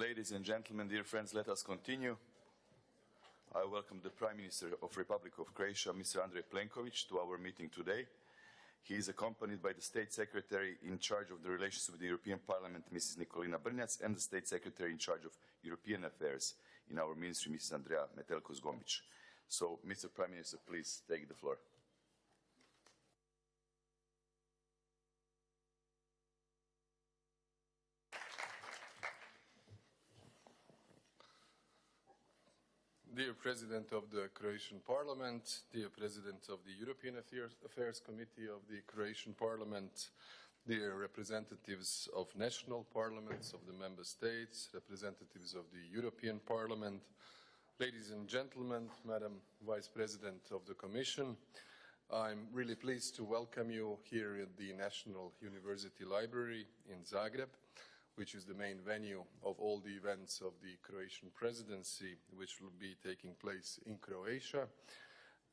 Ladies and gentlemen, dear friends, let us continue. I welcome the Prime Minister of Republic of Croatia, Mr. Andrej Plenković, to our meeting today. He is accompanied by the State Secretary in charge of the relations with the European Parliament, Mrs. Nikolina Brnjac, and the State Secretary in charge of European Affairs in our ministry, Mrs. Andrea Metelko-Zgombic. So, Mr. Prime Minister, please take the floor. Dear President of the Croatian Parliament, dear President of the European Affairs Committee of the Croatian Parliament, dear representatives of national parliaments of the member states, representatives of the European Parliament, ladies and gentlemen, Madam Vice President of the Commission, I'm really pleased to welcome you here at the National University Library in Zagreb, which is the main venue of all the events of the Croatian presidency, which will be taking place in Croatia,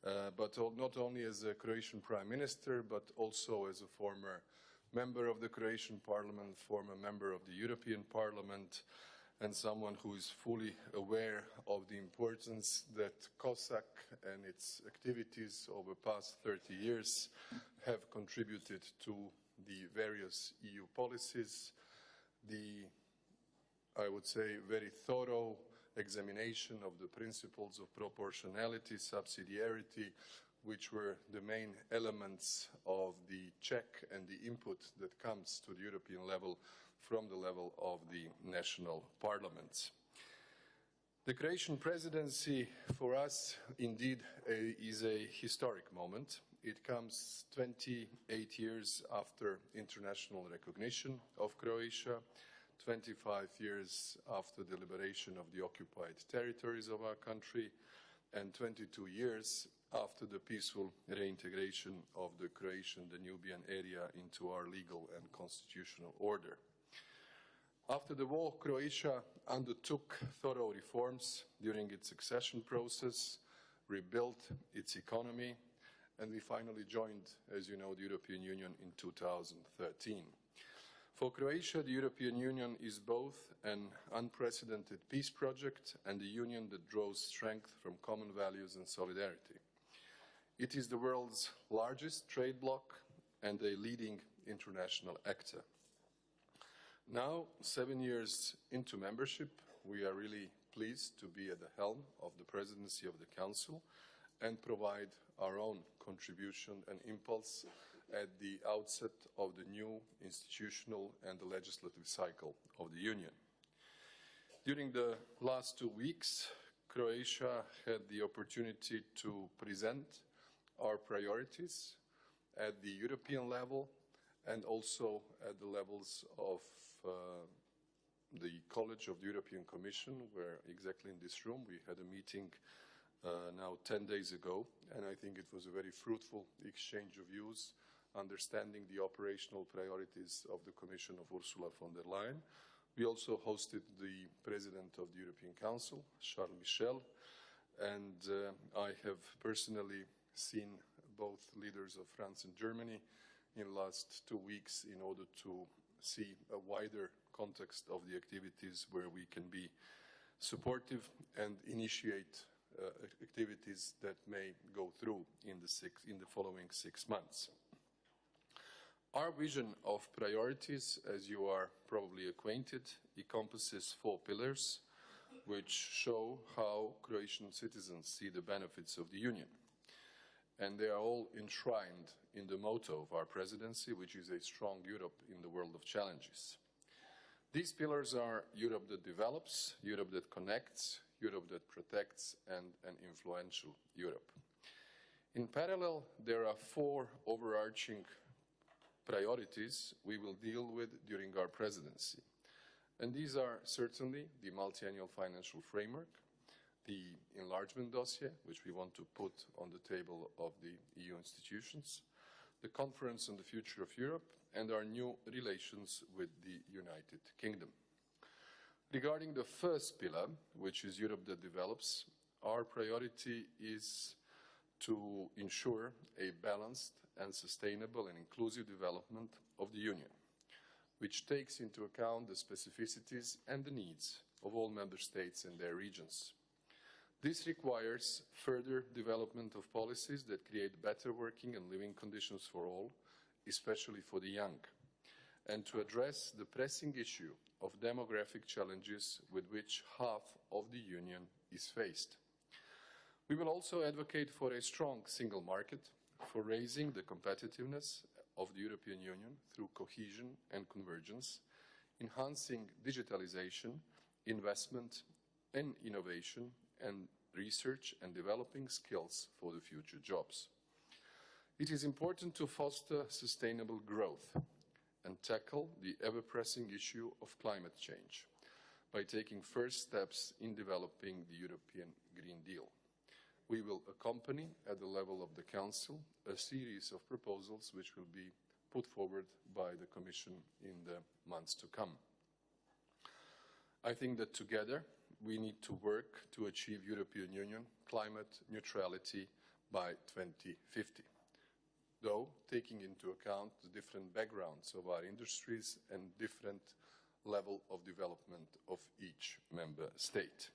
but not only as a Croatian Prime Minister, but also as a former member of the Croatian Parliament, former member of the European Parliament, and someone who is fully aware of the importance that COSAC and its activities over the past 30 years have contributed to the various EU policies, I would say, very thorough examination of the principles of proportionality, subsidiarity, which were the main elements of the check and the input that comes to the European level from the level of the national parliaments. The Croatian presidency for us indeed is a historic moment. It comes 28 years after international recognition of Croatia, 25 years after the liberation of the occupied territories of our country, and 22 years after the peaceful reintegration of the Croatian Danubian area into our legal and constitutional order. After the war, Croatia undertook thorough reforms during its accession process, rebuilt its economy, and we finally joined, as you know, the European Union in 2013. For Croatia, the European Union is both an unprecedented peace project and a union that draws strength from common values and solidarity. It is the world's largest trade bloc and a leading international actor. Now, 7 years into membership, we are really pleased to be at the helm of the presidency of the Council and provide our own contribution and impulse at the outset of the new institutional and the legislative cycle of the Union. During the last 2 weeks, Croatia had the opportunity to present our priorities at the European level and also at the levels of the College of the European Commission, where exactly in this room we had a meeting now 10 days ago, and I think it was a very fruitful exchange of views, understanding the operational priorities of the Commission of Ursula von der Leyen. We also hosted the President of the European Council, Charles Michel, and I have personally seen both leaders of France and Germany in the last 2 weeks in order to see a wider context of the activities where we can be supportive and initiate activities that may go through in the following 6 months. Our vision of priorities, as you are probably acquainted, encompasses 4 pillars, which show how Croatian citizens see the benefits of the Union. And they are all enshrined in the motto of our presidency, which is a strong Europe in the world of challenges. These pillars are Europe that develops, Europe that connects, Europe that protects, and an influential Europe. In parallel, there are 4 overarching priorities we will deal with during our presidency. And these are certainly the multi-annual financial framework, the enlargement dossier, which we want to put on the table of the EU institutions, the Conference on the Future of Europe, and our new relations with the United Kingdom. Regarding the first pillar, which is Europe that develops, our priority is to ensure a balanced and sustainable and inclusive development of the Union, which takes into account the specificities and the needs of all member states and their regions. This requires further development of policies that create better working and living conditions for all, especially for the young, and to address the pressing issue of demographic challenges with which half of the Union is faced. We will also advocate for a strong single market, for raising the competitiveness of the European Union through cohesion and convergence, enhancing digitalization, investment and innovation, and research and developing skills for the future jobs. It is important to foster sustainable growth and tackle the ever-pressing issue of climate change by taking first steps in developing the European Green Deal. We will accompany, at the level of the Council, a series of proposals which will be put forward by the Commission in the months to come. I think that together we need to work to achieve European Union climate neutrality by 2050, though taking into account the different backgrounds of our industries and different level of development of each member state.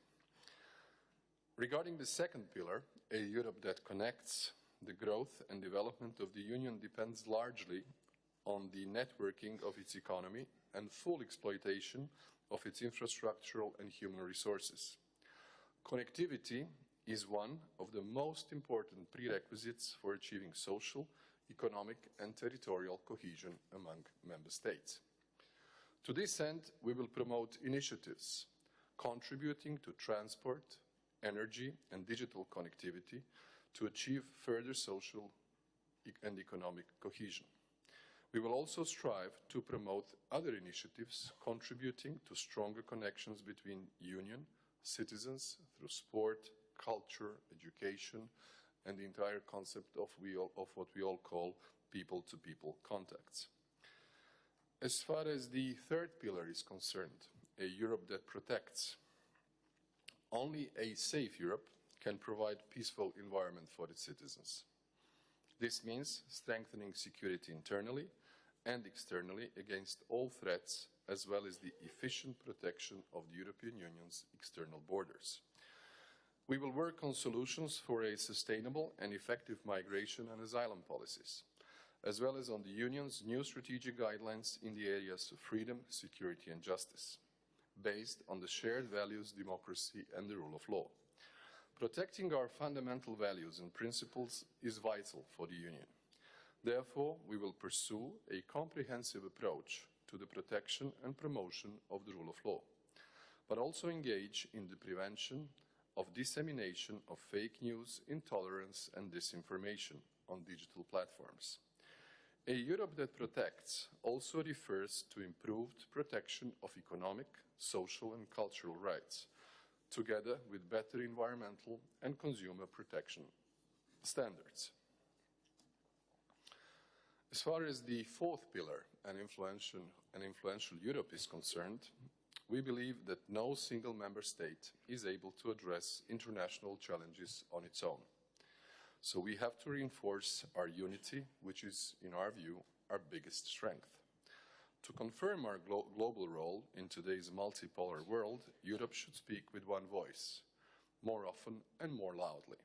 Regarding the second pillar, a Europe that connects, the growth and development of the Union depends largely on the networking of its economy and full exploitation of its infrastructural and human resources. Connectivity is one of the most important prerequisites for achieving social, economic and territorial cohesion among member states. To this end, we will promote initiatives contributing to transport, energy and digital connectivity to achieve further social and economic cohesion. We will also strive to promote other initiatives contributing to stronger connections between Union, citizens through sport, culture, education, and the entire concept of what we all call people-to-people contacts. As far as the third pillar is concerned, a Europe that protects, only a safe Europe can provide a peaceful environment for its citizens. This means strengthening security internally and externally against all threats, as well as the efficient protection of the European Union's external borders. We will work on solutions for a sustainable and effective migration and asylum policies, as well as on the Union's new strategic guidelines in the areas of freedom, security and justice, based on the shared values, democracy and the rule of law. Protecting our fundamental values and principles is vital for the Union. Therefore, we will pursue a comprehensive approach to the protection and promotion of the rule of law, but also engage in the prevention of dissemination of fake news, intolerance and disinformation on digital platforms. A Europe that protects also refers to improved protection of economic, social and cultural rights, together with better environmental and consumer protection standards. As far as the fourth pillar, an influential Europe is concerned, we believe that no single member state is able to address international challenges on its own. So we have to reinforce our unity, which is, in our view, our biggest strength. To confirm our global role in today's multipolar world, Europe should speak with one voice, more often and more loudly.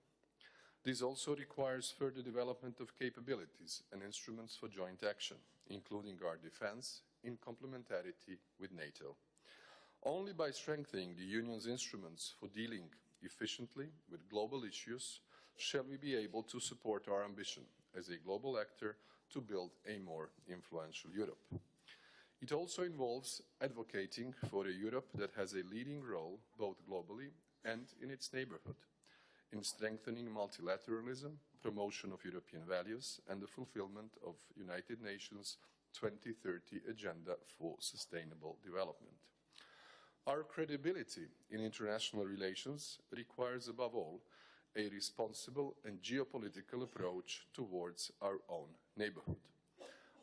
This also requires further development of capabilities and instruments for joint action, including our defense in complementarity with NATO. Only by strengthening the Union's instruments for dealing efficiently with global issues shall we be able to support our ambition as a global actor to build a more influential Europe. It also involves advocating for a Europe that has a leading role both globally and in its neighborhood, in strengthening multilateralism, promotion of European values, and the fulfillment of United Nations 2030 Agenda for Sustainable Development. Our credibility in international relations requires, above all, a responsible and geopolitical approach towards our own neighborhood.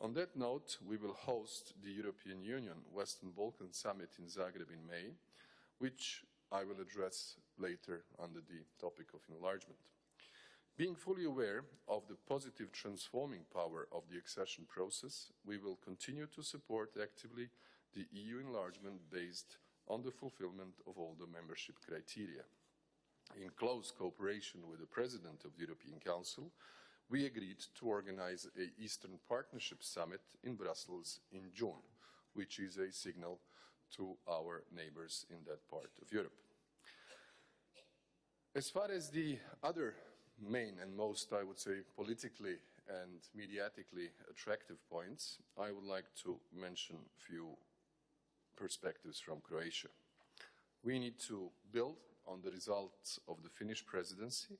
On that note, we will host the European Union Western Balkan Summit in Zagreb in May, which I will address later under the topic of enlargement. Being fully aware of the positive transforming power of the accession process, we will continue to support actively the EU enlargement based on the fulfillment of all the membership criteria. In close cooperation with the President of the European Council, we agreed to organize an Eastern Partnership Summit in Brussels in June, which is a signal to our neighbors in that part of Europe. As far as the other main and most, I would say, politically and mediatically attractive points, I would like to mention a few perspectives from Croatia. We need to build on the results of the Finnish presidency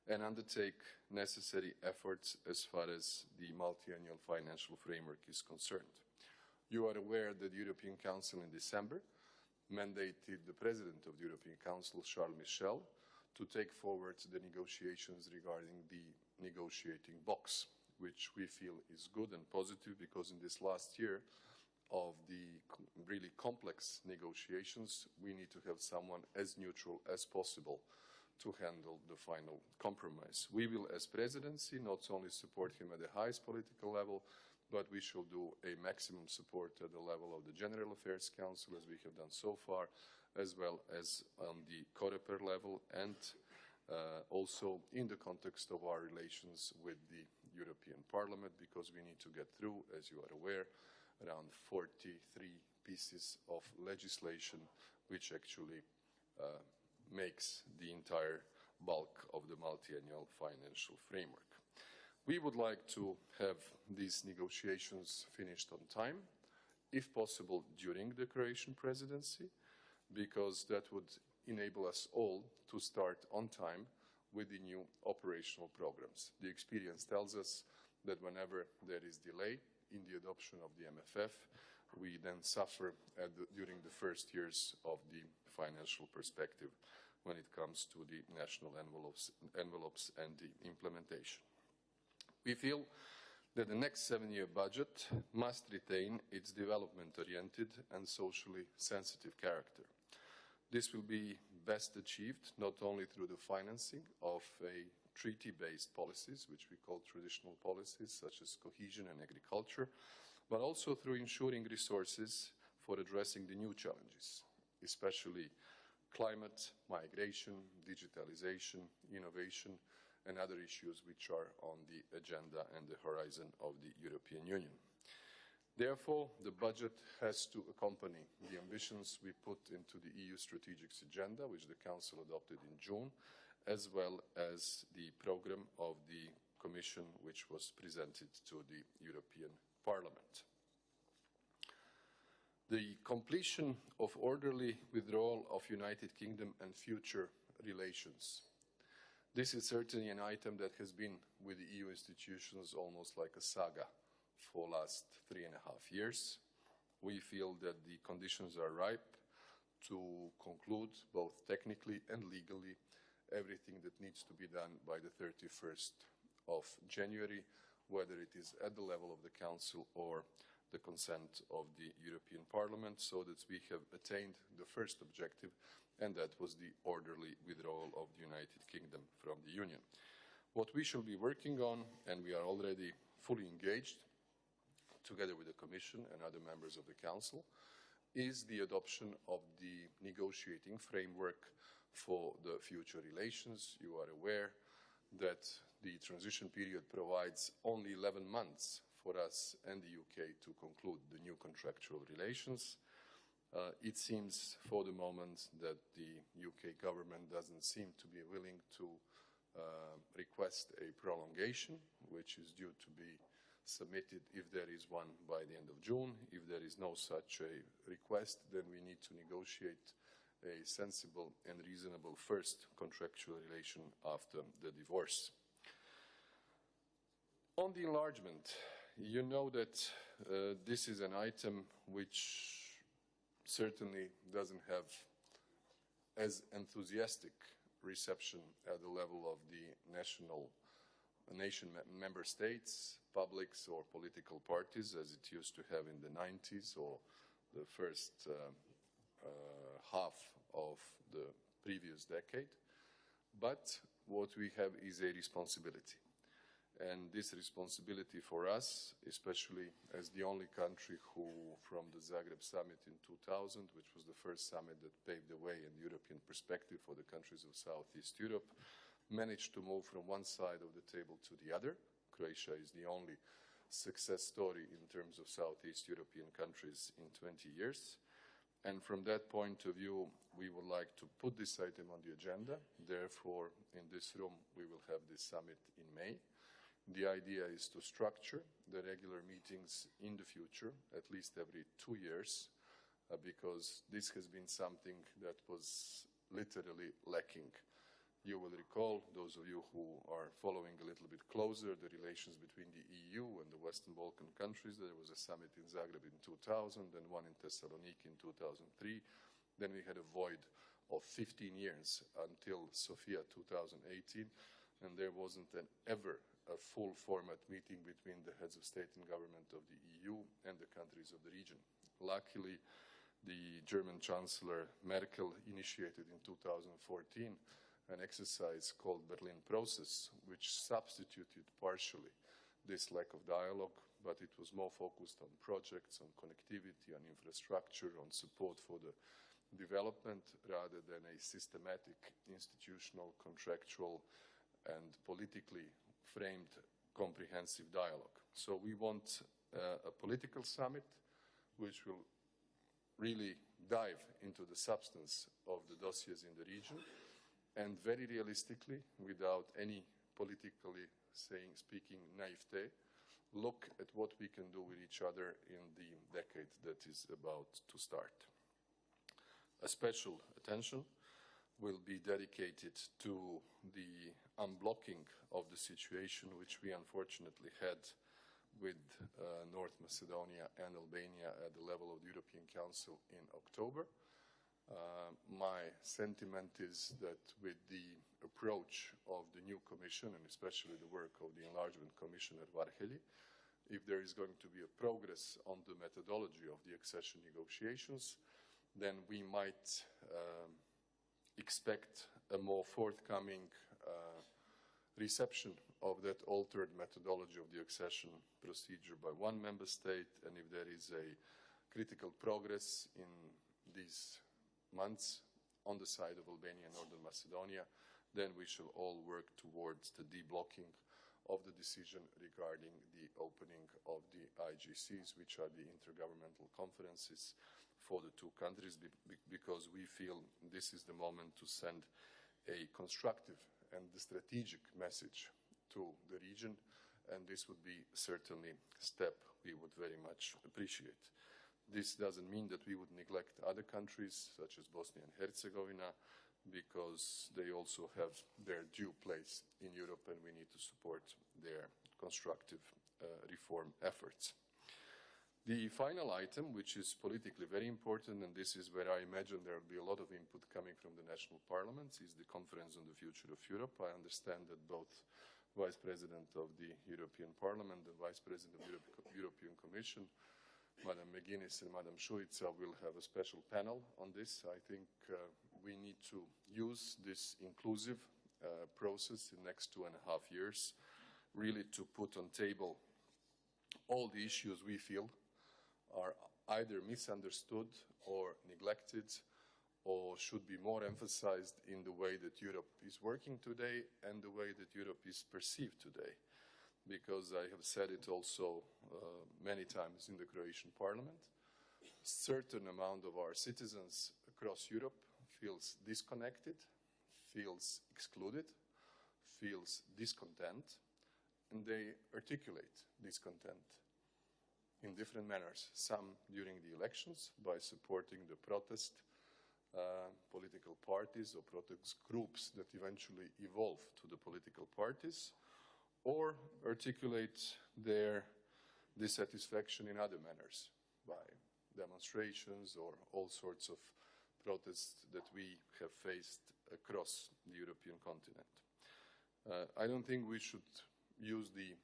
and undertake necessary efforts as far as the multi-annual financial framework is concerned. You are aware that the European Council in December mandated the President of the European Council, Charles Michel, to take forward the negotiations regarding the negotiating box, which we feel is good and positive because in this last year of the really complex negotiations, we need to have someone as neutral as possible to handle the final compromise. We will, as presidency, not only support him at the highest political level, but we shall do a maximum support at the level of the General Affairs Council, as we have done so far, as well as on the COREPER level, and also in the context of our relations with the European Parliament, because we need to get through, as you are aware, around 43 pieces of legislation, which actually makes the entire bulk of the multi-annual financial framework. We would like to have these negotiations finished on time, if possible during the Croatian presidency, because that would enable us all to start on time with the new operational programs. The experience tells us that whenever there is delay in the adoption of the MFF, we then suffer during the first years of the financial perspective when it comes to the national envelopes and the implementation. We feel that the next 7-year budget must retain its development-oriented and socially sensitive character. This will be best achieved not only through the financing of a treaty-based policies, which we call traditional policies, such as cohesion and agriculture, but also through ensuring resources for addressing the new challenges, especially climate, migration, digitalization, innovation, and other issues which are on the agenda and the horizon of the European Union. Therefore, the budget has to accompany the ambitions we put into the EU strategic agenda, which the Council adopted in June, as well as the program of the Commission, which was presented to the European Parliament. The completion of orderly withdrawal of United Kingdom and future relations. This is certainly an item that has been with the EU institutions almost like a saga for the last 3.5 years. We feel that the conditions are ripe to conclude, both technically and legally, everything that needs to be done by the 31st of January, whether it is at the level of the Council or the consent of the European Parliament, so that we have attained the first objective, and that was the orderly withdrawal of the United Kingdom from the Union. What we shall be working on, and we are already fully engaged, together with the Commission and other members of the Council, is the adoption of the negotiating framework for the future relations. You are aware that the transition period provides only 11 months for us and the UK to conclude the new contractual relations. It seems for the moment that the UK government doesn't seem to be willing to request a prolongation, which is due to be submitted, if there is one, by the end of June. If there is no such a request, then we need to negotiate a sensible and reasonable first contractual relation after the divorce. On the enlargement, you know that this is an item which certainly doesn't have as enthusiastic reception at the level of the nation member states, publics or political parties, as it used to have in the 90s or the first half of the previous decade. But what we have is a responsibility. And this responsibility for us, especially as the only country who, from the Zagreb summit in 2000, which was the first summit that paved the way in the European perspective for the countries of Southeast Europe, managed to move from one side of the table to the other. Croatia is the only success story in terms of Southeast European countries in 20 years. And from that point of view, we would like to put this item on the agenda. Therefore, in this room, we will have this summit in May. The idea is to structure the regular meetings in the future, at least every 2 years, because this has been something that was literally lacking. You will recall, those of you who are following a little bit closer, the relations between the EU and the Western Balkan countries. There was a summit in Zagreb in 2000, then one in Thessaloniki in 2003. Then we had a void of 15 years until Sofia 2018, and there wasn't ever a full format meeting between the heads of state and government of the EU and the countries of the region. Luckily, the German Chancellor Merkel initiated in 2014 an exercise called Berlin Process, which substituted partially this lack of dialogue, but it was more focused on projects, on connectivity, on infrastructure, on support for the development, rather than a systematic, institutional, contractual, and politically framed comprehensive dialogue. So we want a political summit which will really dive into the substance of the dossiers in the region and very realistically, without any politically speaking naivete, look at what we can do with each other in the decade that is about to start. A special attention will be dedicated to the unblocking of the situation which we unfortunately had with North Macedonia and Albania at the level of the European Council in October. My sentiment is that with the approach of the new Commission, and especially the work of the Enlargement Commissioner Varhelyi, if there is going to be a progress on the methodology of the accession negotiations, then we might expect a more forthcoming reception of that altered methodology of the accession procedure by one member state, and if there is a critical progress in these months on the side of Albania and Northern Macedonia, then we shall all work towards the deblocking of the decision regarding the opening of the IGCs, which are the intergovernmental conferences for the two countries, because we feel this is the moment to send a constructive and strategic message to the region, and this would be certainly a step we would very much appreciate. This doesn't mean that we would neglect other countries, such as Bosnia and Herzegovina, because they also have their due place in Europe, and we need to support their constructive reform efforts. The final item, which is politically very important, and this is where I imagine there will be a lot of input coming from the national parliaments, is the Conference on the Future of Europe. I understand that both Vice President of the European Parliament and Vice President of the European Commission, Madam McGuinness and Madam Šuica, will have a special panel on this. I think we need to use this inclusive process in the next 2.5 years, really to put on table all the issues we feel are either misunderstood or neglected, or should be more emphasized in the way that Europe is working today and the way that Europe is perceived today. Because I have said it also many times in the Croatian parliament, a certain amount of our citizens across Europe feels disconnected, feels excluded, feels discontent, and they articulate discontent in different manners. Some during the elections by supporting the protest political parties or protest groups that eventually evolve to the political parties, or articulate their dissatisfaction in other manners by demonstrations or all sorts of protests that we have faced across the European continent. I don't think we should use the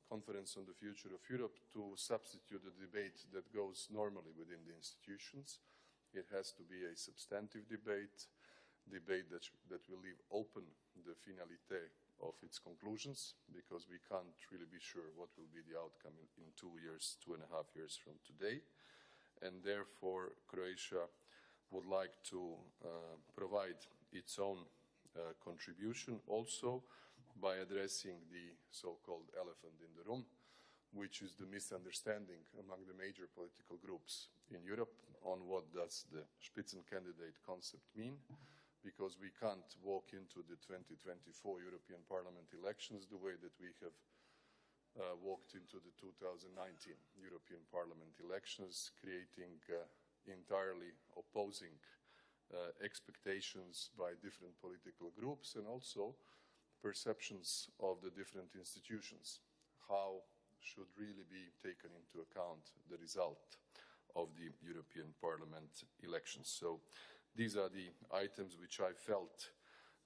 Conference on the Future of Europe to substitute the debate that goes normally within the institutions. It has to be a substantive debate that will leave open the finalité of its conclusions, because we can't really be sure what will be the outcome in 2 years, 2.5 years from today. And therefore, Croatia would like to provide its own contribution also by addressing the so-called elephant in the room, which is the misunderstanding among the major political groups in Europe on what does the Spitzencandidate concept mean, because we can't walk into the 2024 European Parliament elections the way that we have walked into the 2019 European Parliament elections, creating entirely opposing expectations by different political groups and also perceptions of the different institutions. How should really be taken into account the result of the European Parliament elections. So these are the items which I felt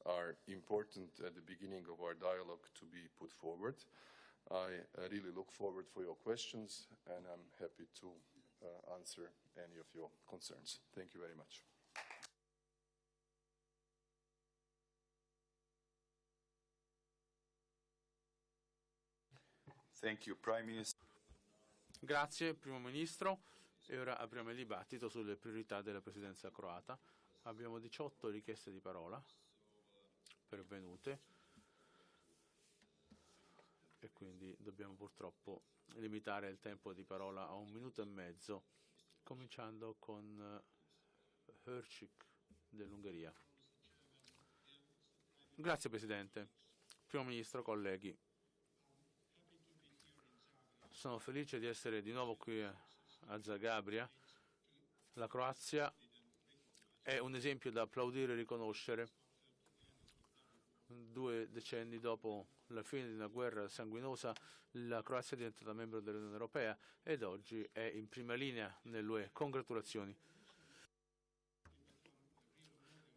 are important at the beginning of our dialogue to be put forward. I really look forward for your questions, and I'm happy to answer any of your concerns. Thank you very much. Thank you, Prime Minister. Grazie, Primo Ministro. E ora apriamo il dibattito sulle priorità della Presidenza croata. Abbiamo 18 richieste di parola pervenute e quindi dobbiamo purtroppo limitare il tempo di parola a 1 minuto e mezzo, cominciando con Hörcsik dell'Ungheria. Grazie Presidente, Primo Ministro, colleghi. Sono felice di essere di nuovo qui a Zagabria. La Croazia è un esempio da applaudire e riconoscere. 2 decenni dopo la fine di una guerra sanguinosa, la Croazia è diventata membro dell'Unione Europea ed oggi è in prima linea nell'UE. Congratulazioni.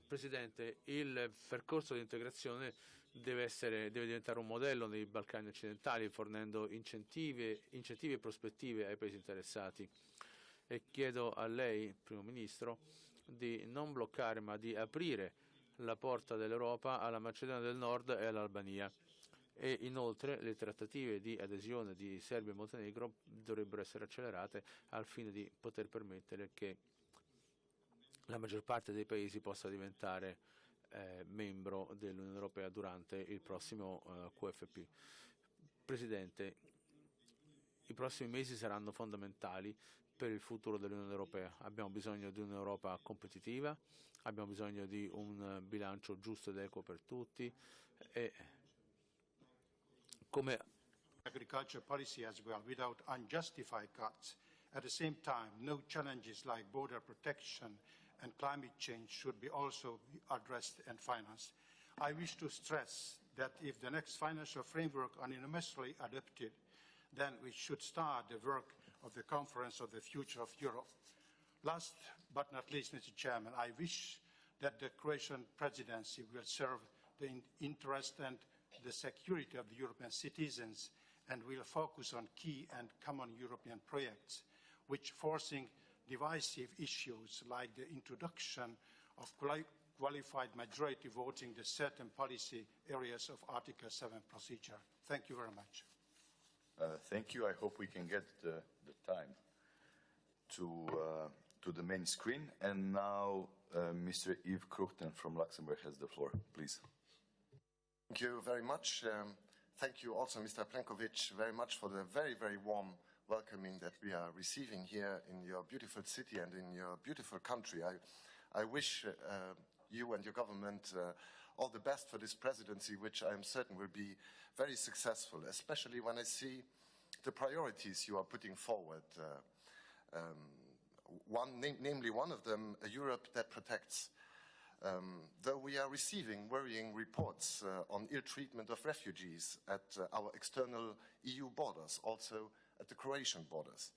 Presidente, il percorso di integrazione deve diventare un modello nei Balcani occidentali, fornendo incentivi e prospettive ai paesi interessati. E chiedo a lei, Primo Ministro, di non bloccare ma di aprire la porta dell'Europa alla Macedonia del Nord e all'Albania. E inoltre le trattative di adesione di Serbia e Montenegro dovrebbero essere accelerate al fine di poter permettere che la maggior parte dei paesi possa diventare membro dell'Unione Europea durante il prossimo QFP. Presidente, i prossimi mesi saranno fondamentali per il futuro dell'Unione Europea. Abbiamo bisogno di un'Europa competitiva, abbiamo bisogno di un bilancio giusto ed equo per tutti e come agriculture policy as well without unjustified cuts. At the same time, no challenges like border protection and climate change should be also addressed and financed. I wish to stress that if the next financial framework is unanimously adopted, then we should start the work of the Conference of the Future of Europe. Last but not least, Mr. Chairman, I wish that the Croatian presidency will serve the interest and the security of the European citizens and will focus on key and common European projects, which forcing divisive issues like the introduction of qualified majority voting to certain policy areas of Article 7 procedure. Thank you very much. Thank you. I hope we can get the time to the main screen. And now Mr. Yves Kruchten from Luxembourg has the floor, please. Thank you very much. Thank you also, Mr. Plenković, very much for the very, very warm welcoming that we are receiving here in your beautiful city and in your beautiful country. I wish you and your government all the best for this presidency, which I am certain will be very successful, especially when I see the priorities you are putting forward. Namely one of them, a Europe that protects. Though we are receiving worrying reports on ill treatment of refugees at our external EU borders, also at the Croatian borders.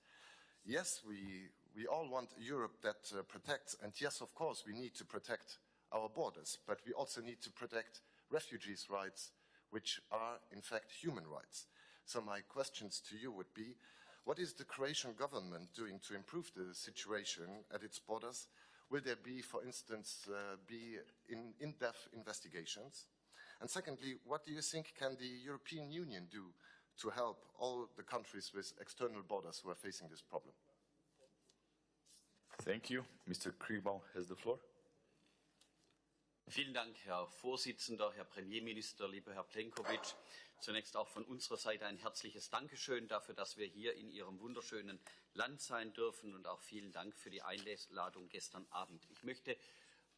Yes, we all want a Europe that protects, and yes, of course, we need to protect our borders, but we also need to protect refugees' rights, which are, in fact, human rights. So my questions to you would be, what is the Croatian government doing to improve the situation at its borders? Will there be, for instance, in-depth investigations? And secondly, what do you think can the European Union do to help all the countries with external borders who are facing this problem? Thank you. Mr. Kriegbaum has the floor. Vielen Dank, Herr Vorsitzender, Herr Premierminister, lieber Herr Plenković. Zunächst auch von unserer Seite ein herzliches Dankeschön dafür, dass wir hier in Ihrem wunderschönen Land sein dürfen, und auch vielen Dank für die Einladung gestern Abend. Ich möchte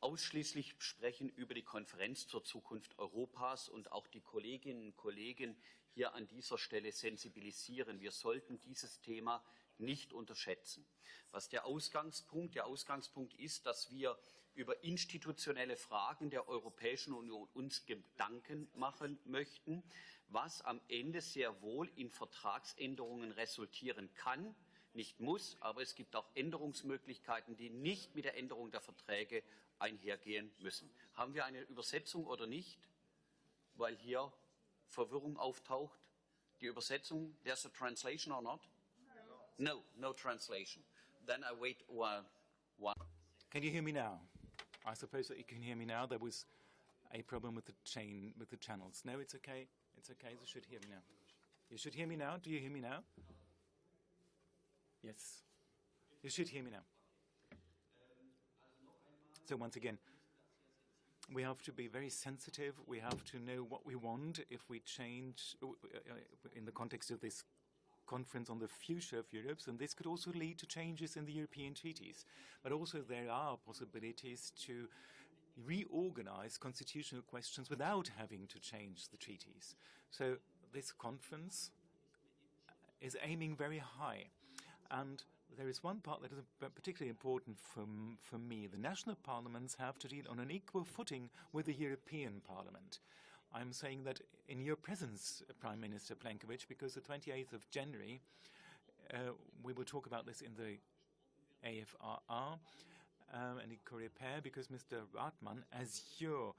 ausschließlich sprechen über die Konferenz zur Zukunft Europas und auch die Kolleginnen und Kollegen hier an dieser Stelle sensibilisieren. Wir sollten dieses Thema nicht unterschätzen. Was der Ausgangspunkt ist, dass wir über institutionelle Fragen der Europäischen Union uns Gedanken machen möchten, was am Ende sehr wohl in Vertragsänderungen resultieren kann, nicht muss, aber es gibt auch Änderungsmöglichkeiten, die nicht mit der Änderung der Verträge einhergehen müssen. Haben wir eine Übersetzung oder nicht? Weil hier Verwirrung auftaucht. Die Übersetzung, there's a translation or not? No, no translation. Then I wait one. Can you hear me now? I suppose that you can hear me now. There was a problem with the channels. No, it's okay. It's okay. You should hear me now. You should hear me now. Do you hear me now? Yes. You should hear me now. So once again, we have to be very sensitive. We have to know what we want if we change in the context of this conference on the future of Europe, and this could also lead to changes in the European treaties. But also there are possibilities to reorganize constitutional questions without having to change the treaties. So this conference is aiming very high. And there is one part that is particularly important for me. The national parliaments have to deal on an equal footing with the European Parliament. I'm saying that in your presence, Prime Minister Plenković, because the 28th of January, we will talk about this in the AFRR and in Coreper, because Mr. Ratman, as your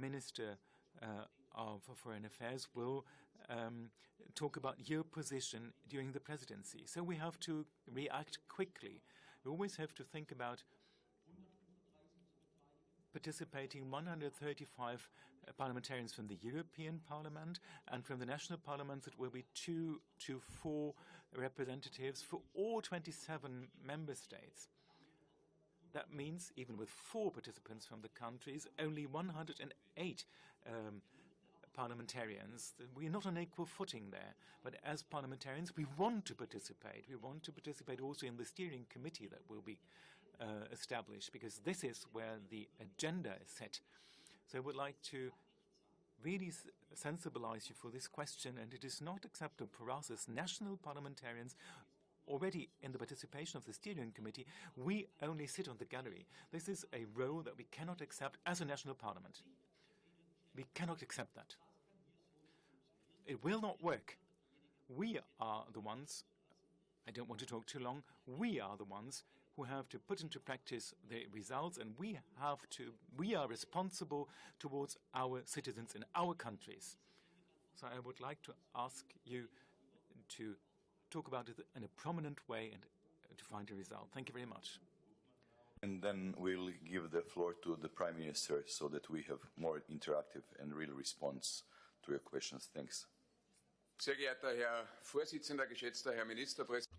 Minister of Foreign Affairs, will talk about your position during the presidency. So we have to react quickly. We always have to think about participating 135 parliamentarians from the European Parliament, and from the national parliaments it will be 2 to 4 representatives for all 27 member states. That means, even with 4 participants from the countries, only 108 parliamentarians. We're not on equal footing there. But as parliamentarians, we want to participate. We want to participate also in the steering committee that will be established, because this is where the agenda is set. So I would like to really sensibilize you for this question, and it is not acceptable for us as national parliamentarians already in the participation of the steering committee. We only sit on the gallery. This is a role that we cannot accept as a national parliament. We cannot accept that. It will not work. We are the ones, I don't want to talk too long, we are the ones who have to put into practice the results, and we are responsible towards our citizens in our countries. So I would like to ask you to talk about it in a prominent way and to find a result. Thank you very much. And then we'll give the floor to the Prime Minister so that we have more interactive and real response to your questions. Thanks. Sehr geehrter Herr Vorsitzender, geschätzter Herr Ministerpräsident.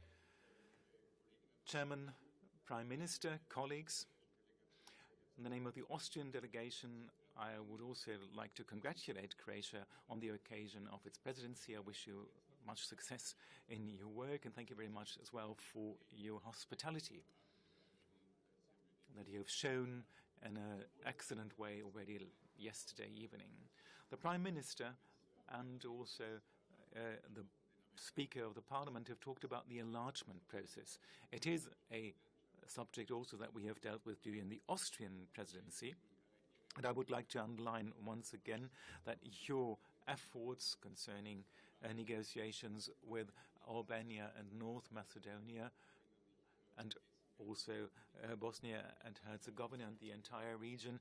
Chairman, Prime Minister, colleagues, in the name of the Austrian delegation, I would also like to congratulate Croatia on the occasion of its presidency. I wish you much success in your work, and thank you very much as well for your hospitality that you have shown in an excellent way already yesterday evening. The Prime Minister and also the Speaker of the Parliament have talked about the enlargement process. It is a subject also that we have dealt with during the Austrian presidency. And I would like to underline once again that your efforts concerning negotiations with Albania and North Macedonia, and also Bosnia and Herzegovina and the entire region,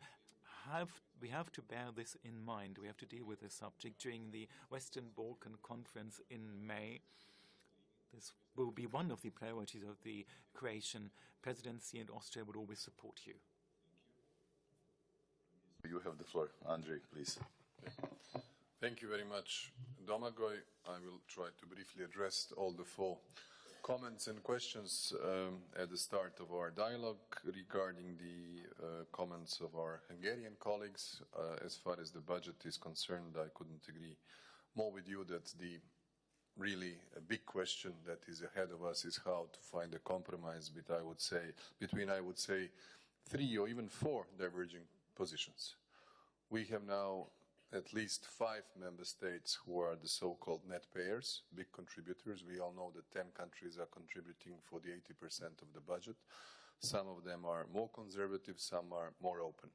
we have to bear this in mind. We have to deal with this subject during the Western Balkan Conference in May. This will be one of the priorities of the Croatian presidency, and Austria would always support you. You have the floor. Andrej, please. Thank you very much, Domagoj. I will try to briefly address all the 4 comments and questions at the start of our dialogue regarding the comments of our Hungarian colleagues. As far as the budget is concerned, I couldn't agree more with you that the really a big question that is ahead of us is how to find a compromise between, I would say, 3 or even 4 diverging positions. We have now at least 5 member states who are the so-called net payers, big contributors. We all know that 10 countries are contributing for the 80% of the budget. Some of them are more conservative, some are more open.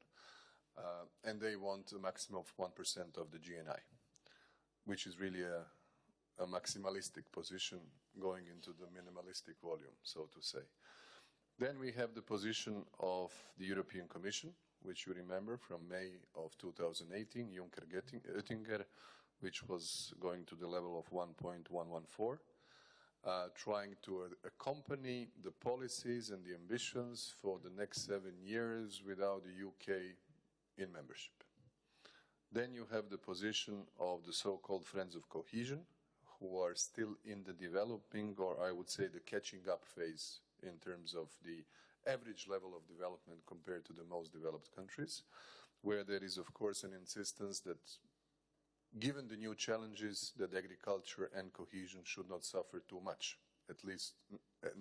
And they want a maximum of 1% of the GNI, which is really a maximalistic position going into the minimalistic volume, so to say. Then we have the position of the European Commission, which you remember from May of 2018, Juncker-Oettinger, which was going to the level of 1.114, trying to accompany the policies and the ambitions for the next 7 years without the UK in membership. Then you have the position of the so-called Friends of Cohesion, who are still in the developing, or I would say the catching up phase in terms of the average level of development compared to the most developed countries, where there is, of course, an insistence that, given the new challenges, that agriculture and cohesion should not suffer too much, at least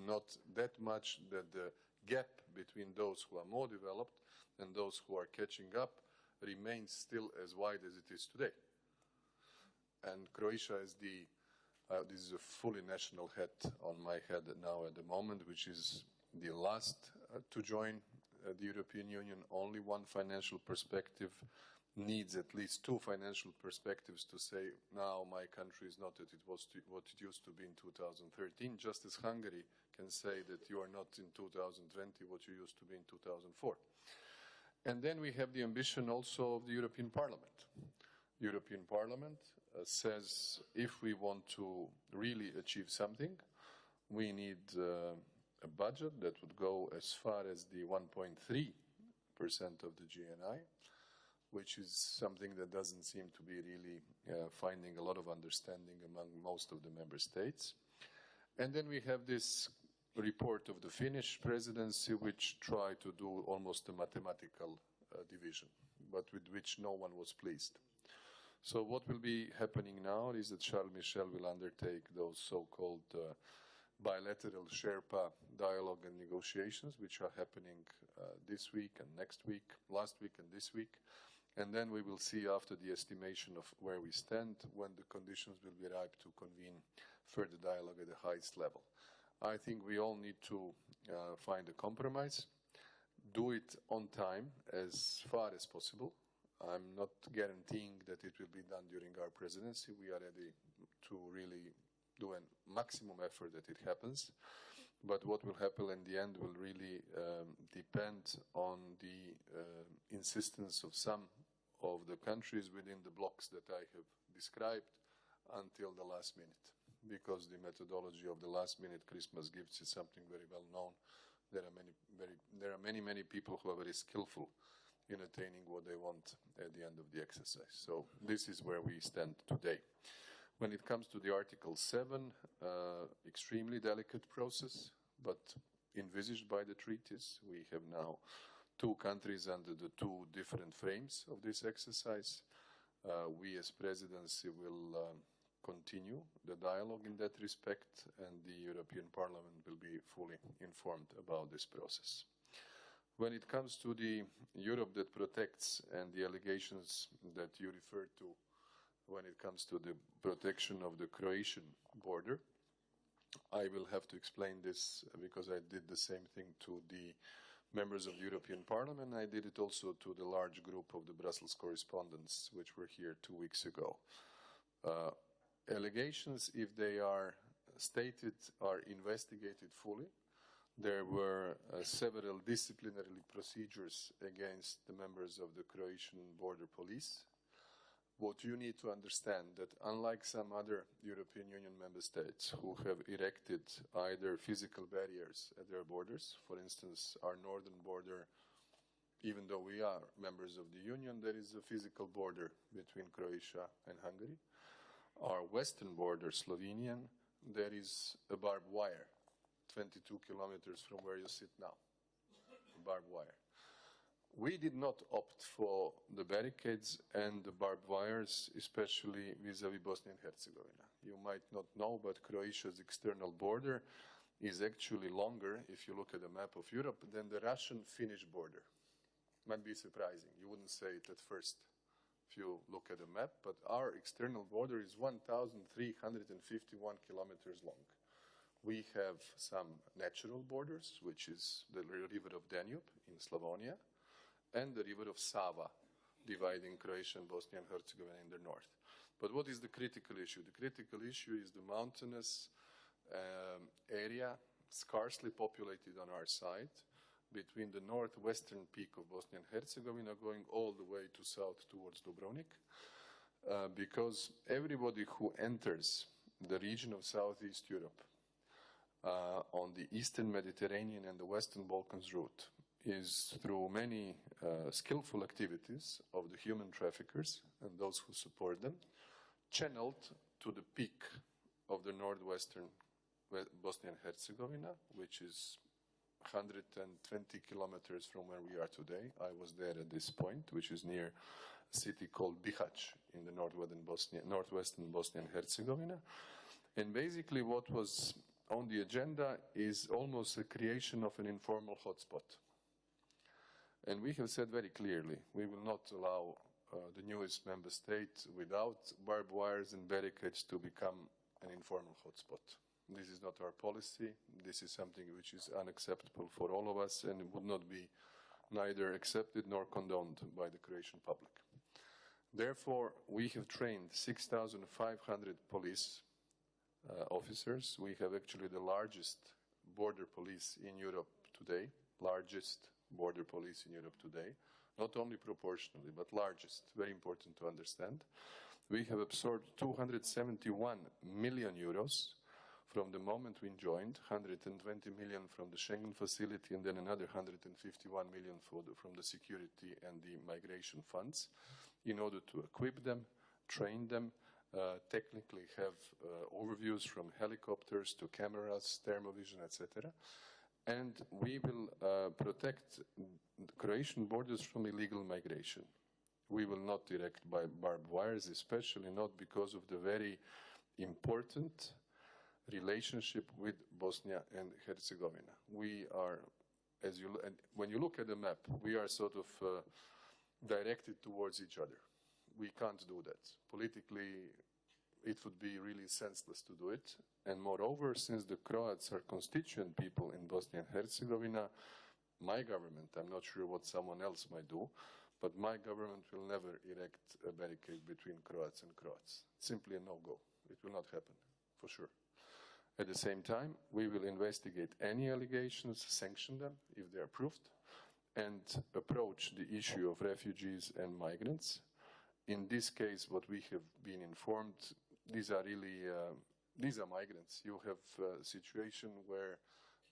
not that much that the gap between those who are more developed and those who are catching up remains still as wide as it is today. And Croatia is this is a fully national hat on my head now at the moment, which is the last to join the European Union. Only one financial perspective needs at least 2 financial perspectives to say, now my country is not what it used to be in 2013, just as Hungary can say that you are not in 2020 what you used to be in 2004. And then we have the ambition also of the European Parliament. European Parliament says if we want to really achieve something, we need a budget that would go as far as the 1.3% of the GNI, which is something that doesn't seem to be really finding a lot of understanding among most of the member states. And then we have this report of the Finnish presidency, which tried to do almost a mathematical division, but with which no one was pleased. So what will be happening now is that Charles Michel will undertake those so-called bilateral Sherpa dialogue and negotiations, which are happening this week and next week, last week and this week. And then we will see after the estimation of where we stand when the conditions will be ripe to convene further dialogue at the highest level. I think we all need to find a compromise, do it on time as far as possible. I'm not guaranteeing that it will be done during our presidency. We are ready to really do a maximum effort that it happens. But what will happen in the end will really depend on the insistence of some of the countries within the blocks that I have described until the last minute. Because the methodology of the last-minute Christmas gifts is something very well known. There are many people who are very skillful in attaining what they want at the end of the exercise. So this is where we stand today. When it comes to the Article 7, extremely delicate process, but envisaged by the treaties. We have now 2 countries under the 2 different frames of this exercise. We as presidency will continue the dialogue in that respect, and the European Parliament will be fully informed about this process. When it comes to the Europe that protects and the allegations that you referred to when it comes to the protection of the Croatian border, I will have to explain this because I did the same thing to the members of the European Parliament. I did it also to the large group of the Brussels correspondents, which were here 2 weeks ago. Allegations, if they are stated, are investigated fully. There were several disciplinary procedures against the members of the Croatian border police. What you need to understand that unlike some other European Union member states who have erected either physical barriers at their borders, for instance, our northern border even though we are members of the Union, there is a physical border between Croatia and Hungary. Our western border, Slovenian, there is a barbed wire, 22 kilometers from where you sit now, barbed wire. We did not opt for the barricades and the barbed wires, especially vis-à-vis Bosnia and Herzegovina. You might not know, but Croatia's external border is actually longer, if you look at the map of Europe, than the Russian-Finnish border. Might be surprising. You wouldn't say it at first if you look at the map, but our external border is 1,351 kilometers long. We have some natural borders, which is the river of Danube in Slavonia, and the river of Sava, dividing Croatia and Bosnia and Herzegovina in the north. But what is the critical issue? The critical issue is the mountainous area, sparsely populated on our side, between the northwestern peak of Bosnia and Herzegovina going all the way to south towards Dubrovnik, because everybody who enters the region of Southeast Europe on the Eastern Mediterranean and the Western Balkans route is through many skillful activities of the human traffickers and those who support them, channeled to the peak of the northwestern Bosnia and Herzegovina, which is 120 kilometers from where we are today. I was there at this point, which is near a city called Bihać in the northwestern Bosnia and Herzegovina. And basically what was on the agenda is almost a creation of an informal hotspot. And we have said very clearly, we will not allow the newest member state without barbed wires and barricades to become an informal hotspot. This is not our policy. This is something which is unacceptable for all of us, and it would not be neither accepted nor condoned by the Croatian public. Therefore, we have trained 6,500 police officers. We have actually the largest border police in Europe today, largest border police in Europe today, not only proportionally, but largest, very important to understand. We have absorbed 271 million euros from the moment we joined, 120 million from the Schengen facility, and then another 151 million from the security and the migration funds, in order to equip them, train them, technically have overviews from helicopters to cameras, thermovision, etc. And we will protect the Croatian borders from illegal migration. We will not direct by barbed wires, especially not because of the very important relationship with Bosnia and Herzegovina. We are, when you look at the map, we are sort of directed towards each other. We can't do that. Politically, it would be really senseless to do it. And moreover, since the Croats are constituent people in Bosnia and Herzegovina, my government, I'm not sure what someone else might do, but my government will never erect a barricade between Croats and Croats. Simply a no-go. It will not happen, for sure. At the same time, we will investigate any allegations, sanction them if they are proved, and approach the issue of refugees and migrants. In this case, what we have been informed, these are migrants. You have a situation where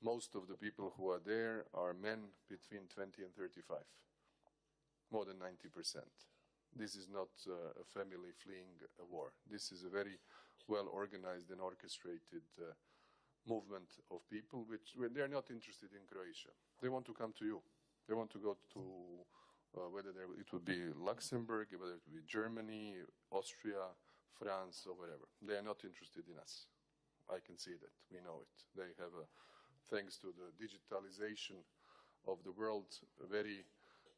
most of the people who are there are men between 20 and 35, more than 90%. This is not a family fleeing a war. This is a very well-organized and orchestrated movement of people which they are not interested in Croatia. They want to come to you. They want to go to whether it would be Luxembourg, whether it would be Germany, Austria, France, or whatever. They are not interested in us. I can see that. We know it. They have, thanks to the digitalization of the world, a very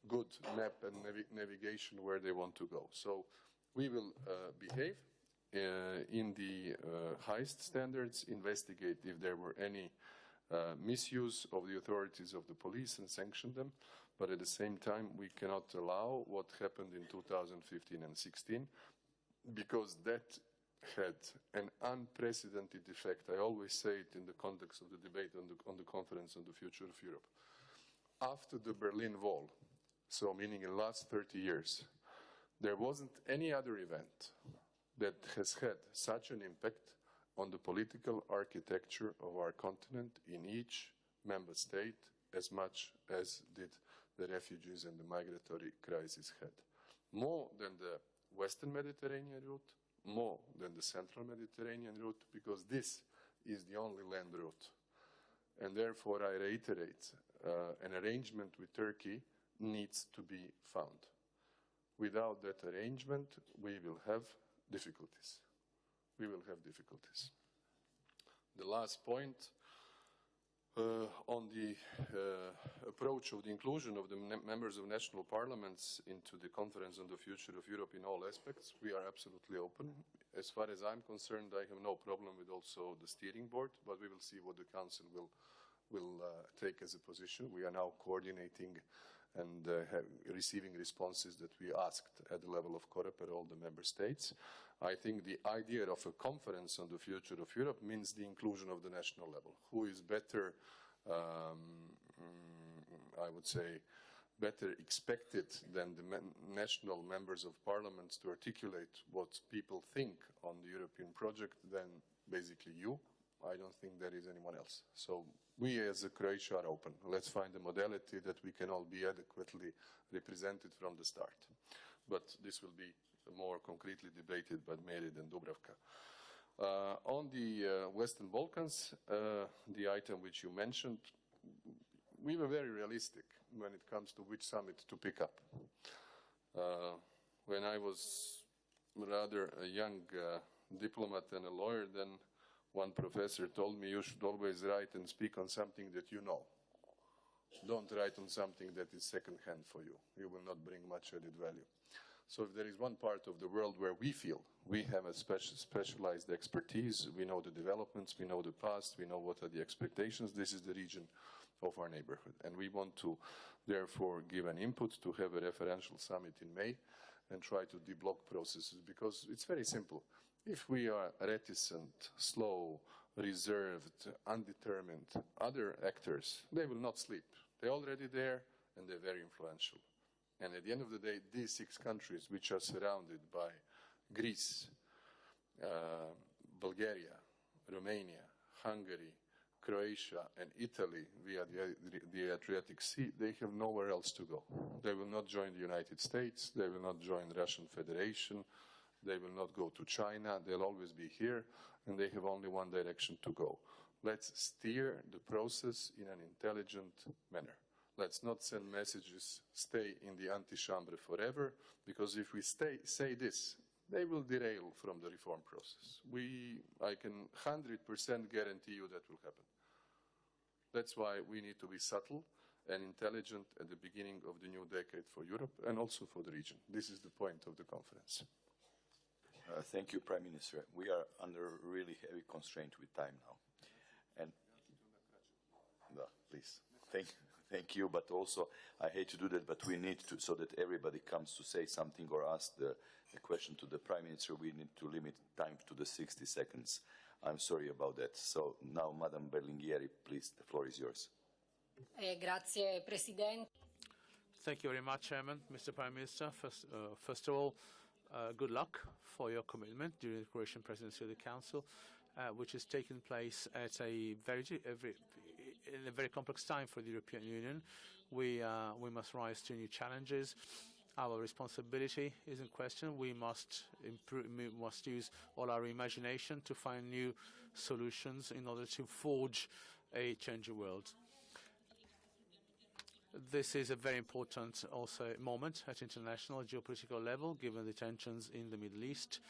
good map and navigation where they want to go. So we will behave in the highest standards, investigate if there were any misuse of the authorities of the police and sanction them. But at the same time, we cannot allow what happened in 2015 and 16, because that had an unprecedented effect. I always say it in the context of the debate on the conference on the future of Europe. After the Berlin Wall, so meaning in the last 30 years, there wasn't any other event that has had such an impact on the political architecture of our continent in each member state as much as did the refugees and the migratory crisis had. More than the Western Mediterranean route, more than the Central Mediterranean route, because this is the only land route. And therefore, I reiterate, an arrangement with Turkey needs to be found. Without that arrangement, we will have difficulties. We will have difficulties. The last point, on the approach of the inclusion of the members of national parliaments into the Conference on the Future of Europe in all aspects, we are absolutely open. As far as I'm concerned, I have no problem with also the steering board, but we will see what the Council will take as a position. We are now coordinating and receiving responses that we asked at the level of COREPER, all the member states. I think the idea of a conference on the future of Europe means the inclusion of the national level. Who is better, I would say, better expected than the national members of parliaments to articulate what people think on the European project than basically you? I don't think there is anyone else. So we as a Croatia are open. Let's find a modality that we can all be adequately represented from the start. But this will be more concretely debated by Merid and Dubravka. On the Western Balkans, the item which you mentioned, we were very realistic when it comes to which summit to pick up. When I was rather a young diplomat and a lawyer, then one professor told me you should always write and speak on something that you know. Don't write on something that is second-hand for you. You will not bring much added value. So if there is one part of the world where we feel we have a specialized expertise, we know the developments, we know the past, we know what are the expectations, this is the region of our neighborhood. And we want to, therefore, give an input to have a referential summit in May and try to deblock processes, because it's very simple. If we are reticent, slow, reserved, undetermined, other actors, they will not sleep. They're already there and they're very influential. And at the end of the day, these 6 countries, which are surrounded by Greece, Bulgaria, Romania, Hungary, Croatia, and Italy via the Adriatic Sea, they have nowhere else to go. They will not join the United States, they will not join the Russian Federation, they will not go to China, they'll always be here, and they have only one direction to go. Let's steer the process in an intelligent manner. Let's not send messages, stay in the antichambre forever, because if we say this, they will derail from the reform process. I can 100% guarantee you that will happen. That's why we need to be subtle and intelligent at the beginning of the new decade for Europe and also for the region. This is the point of the conference. Thank you, Prime Minister. We are under really heavy constraint with time now. And please, thank you, but also I hate to do that, but we need to, so that everybody comes to say something or ask the question to the Prime Minister, we need to limit time to the 60 seconds. I'm sorry about that. So now, Madam Berlinguieri, please, the floor is yours. Grazie, Presidente. Thank you very much, Chairman. Mr. Prime Minister, first of all, good luck for your commitment during the Croatian presidency of the Council, which is taking place at in a very complex time for the European Union. We must rise to new challenges. Our responsibility is in question. We must use all our imagination to find new solutions in order to forge a changing world. This is a very important also moment at international geopolitical level, given the tensions in the Middle East.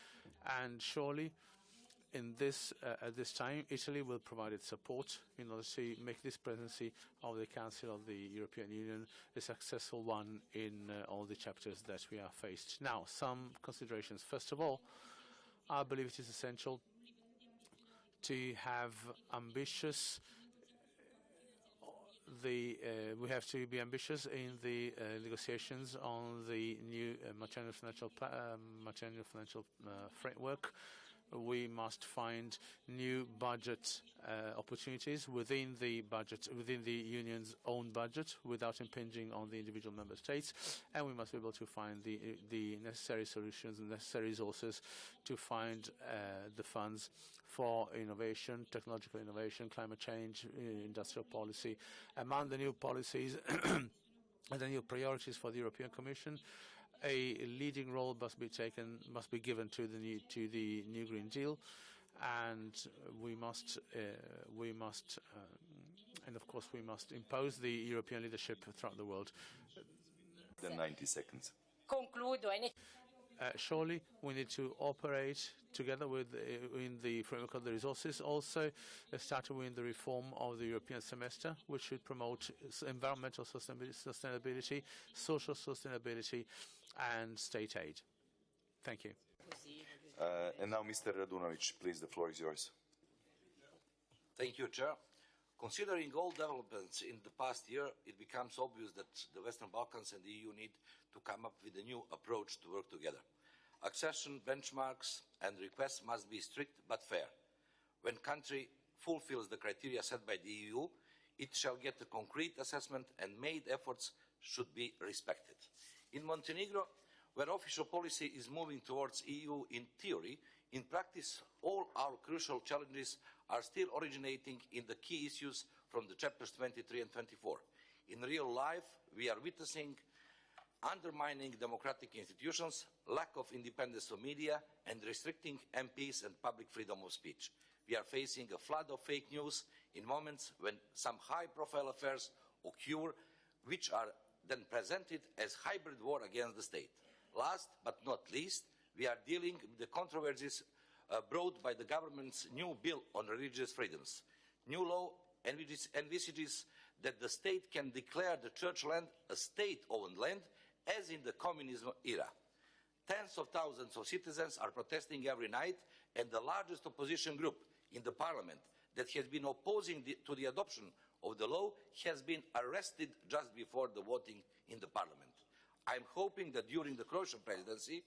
And surely, at this time, Italy will provide its support in order to make this presidency of the Council of the European Union a successful one in all the chapters that we are faced. Now, some considerations. First of all, I believe it is essential to have ambitious we have to be ambitious in the negotiations on the new multi-annual financial framework. We must find new budget opportunities within the Union's own budget, without impinging on the individual member states, and we must be able to find the necessary solutions and necessary resources to find the funds for innovation, technological innovation, climate change, industrial policy. Among the new policies and the new priorities for the European Commission. A leading role must be given to the new Green Deal, and and of course we must impose the European leadership throughout the world. Then 90 seconds. Concludo. Surely we need to operate together in the framework of the resources, also starting with the reform of the European semester, which should promote environmental sustainability, social sustainability, and state aid. Thank you. And now, Mr. Radunovic, please, the floor is yours. Thank you, Chair. Considering all developments in the past year, it becomes obvious that the Western Balkans and the EU need to come up with a new approach to work together. Accession benchmarks and requests must be strict but fair. When a country fulfills the criteria set by the EU, it shall get a concrete assessment and made efforts should be respected. In Montenegro, where official policy is moving towards EU in theory, in practice, all our crucial challenges are still originating in the key issues from the chapters 23 and 24. In real life, we are witnessing undermining democratic institutions, lack of independence of media, and restricting MPs and public freedom of speech. We are facing a flood of fake news in moments when some high-profile affairs occur, which are then presented as hybrid war against the state. Last but not least, we are dealing with the controversies brought by the government's new bill on religious freedoms. New law envisages that the state can declare the church land a state-owned land, as in the communism era. Tens of thousands of citizens are protesting every night, and the largest opposition group in the parliament that has been opposing to the adoption of the law has been arrested just before the voting in the parliament. I'm hoping that during the Croatian presidency,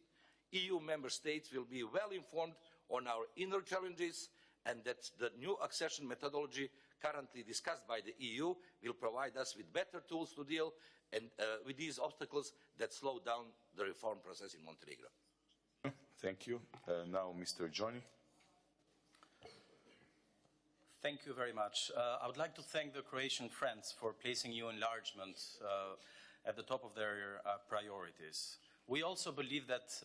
EU member states will be well informed on our inner challenges, and that the new accession methodology currently discussed by the EU will provide us with better tools to deal with these obstacles that slow down the reform process in Montenegro. Thank you. Now, Mr. Johnny. Thank you very much. I would like to thank the Croatian friends for placing EU enlargement at the top of their priorities. We also believe that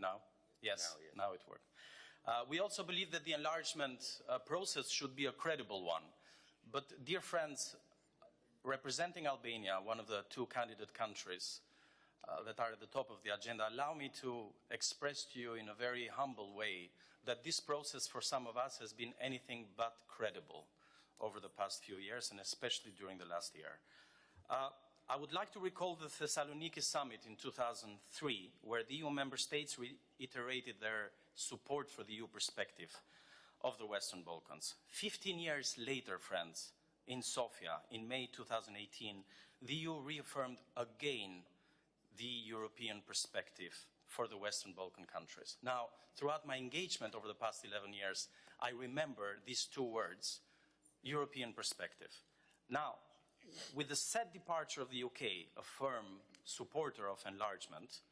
now? Yes, now it worked. We also believe that the enlargement process should be a credible one. But, dear friends, representing Albania, one of the two candidate countries that are at the top of the agenda, allow me to express to you in a very humble way that this process for some of us has been anything but credible over the past few years, and especially during the last year. I would like to recall the Thessaloniki summit in 2003, where the EU member states reiterated their support for the EU perspective of the Western Balkans. 15 years later, friends, in Sofia, in May 2018, the EU reaffirmed again the European perspective for the Western Balkan countries. Now, throughout my engagement over the past 11 years, I remember these two words, European perspective. Now, with the sad departure of the UK, a firm supporter of enlargement,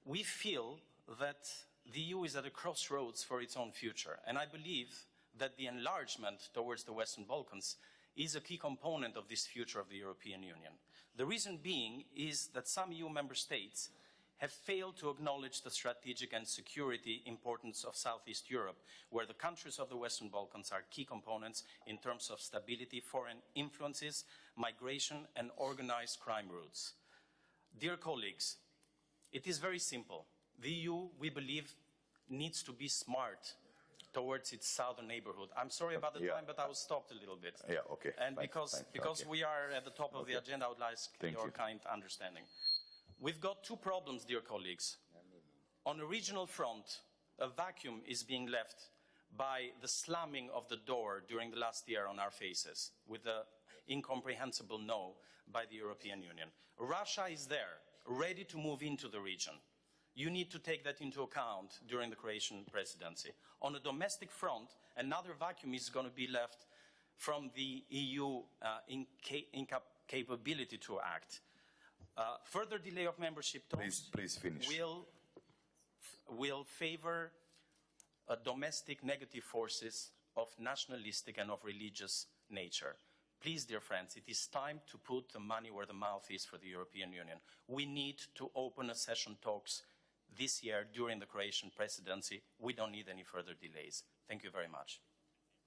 we feel that the EU is at a crossroads for its own future. And I believe that the enlargement towards the Western Balkans is a key component of this future of the European Union. The reason being is that some EU member states have failed to acknowledge the strategic and security importance of Southeast Europe, where the countries of the Western Balkans are key components in terms of stability, foreign influences, migration, and organized crime routes. Dear colleagues, it is very simple. The EU, we believe, needs to be smart towards its southern neighborhood. I'm sorry about the time, but I was stopped a little bit. Yeah, okay. And because we are at the top of the agenda, I would like your kind understanding. We've got two problems, dear colleagues. On a regional front, a vacuum is being left by the slamming of the door during the last year on our faces, with the incomprehensible no by the European Union. Russia is there, ready to move into the region. You need to take that into account during the Croatian presidency. On a domestic front, another vacuum is going to be left from the EU incapability to act. Further delay of membership talks please finish. will will favor domestic negative forces of nationalistic and of religious nature. Please, dear friends, it is time to put the money where the mouth is for the European Union. We need to open accession talks this year during the Croatian presidency. We don't need any further delays. Thank you very much.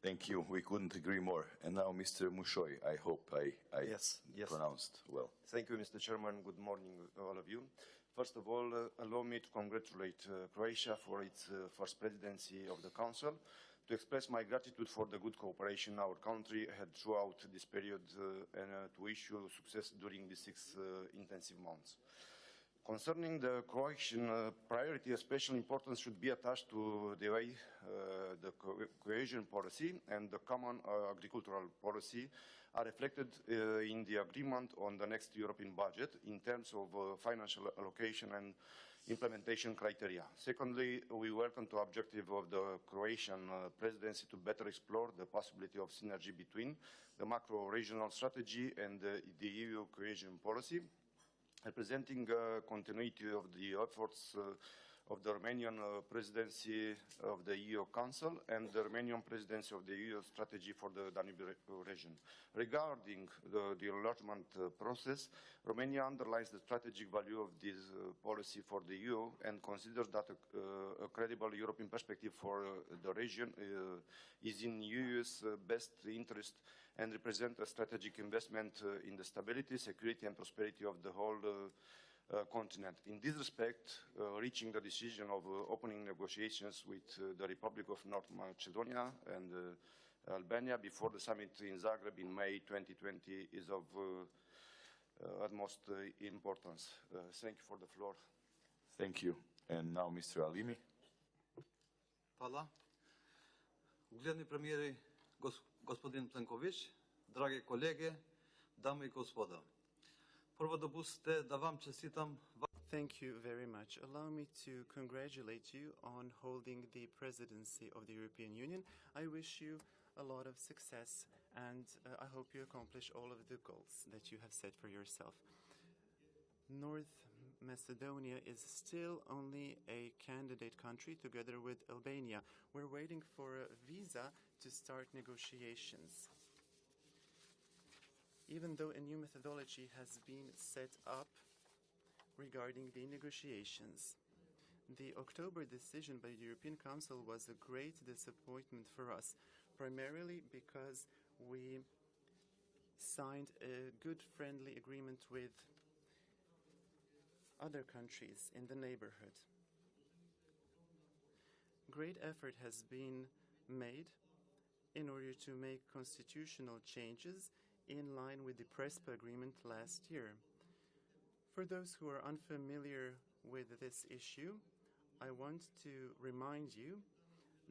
Thank you. We couldn't agree more. And now, Mr. Mushoy, I hope I Yes. pronounced well. Thank you, Mr. Chairman. Good morning, all of you. First of all, allow me to congratulate Croatia for its first presidency of the Council, to express my gratitude for the good cooperation our country had throughout this period and to wish you success during the 6 intensive months. Concerning the Croatian priority, a special importance should be attached to the way the cohesion policy and the common agricultural policy are reflected in the agreement on the next European budget in terms of financial allocation and implementation criteria. Secondly, we welcome the objective of the Croatian presidency to better explore the possibility of synergy between the macro-regional strategy and the EU cohesion policy, representing continuity of the efforts of the Romanian presidency of the EU Council and the Romanian presidency of the EU strategy for the Danube region. Regarding the enlargement process, Romania underlines the strategic value of this policy for the EU and considers that a credible European perspective for the region is in EU's best interest and represent a strategic investment in the stability, security and prosperity of the whole continent. In this respect, reaching the decision of opening negotiations with the Republic of North Macedonia and Albania before the summit in Zagreb in May 2020 is of utmost importance. Thank you for the floor. Thank you. And now Mr. Alimi. Hvala. Ugledni premijeri, gospodin Plenković, drage kolege, dame i gospoda. Prvo dopustite da vam čestitam. Thank you very much. Allow me to congratulate you on holding the presidency of the European Union. I wish you a lot of success and I hope you accomplish all of the goals that you have set for yourself. North Macedonia is still only a candidate country together with Albania. We're waiting for a visa to start negotiations. Even though a new methodology has been set up regarding the negotiations, the October decision by the European Council was a great disappointment for us, primarily because we signed a good friendly agreement with other countries in the neighborhood. Great effort has been made in order to make constitutional changes in line with the Prespa agreement last year. For those who are unfamiliar with this issue, I want to remind you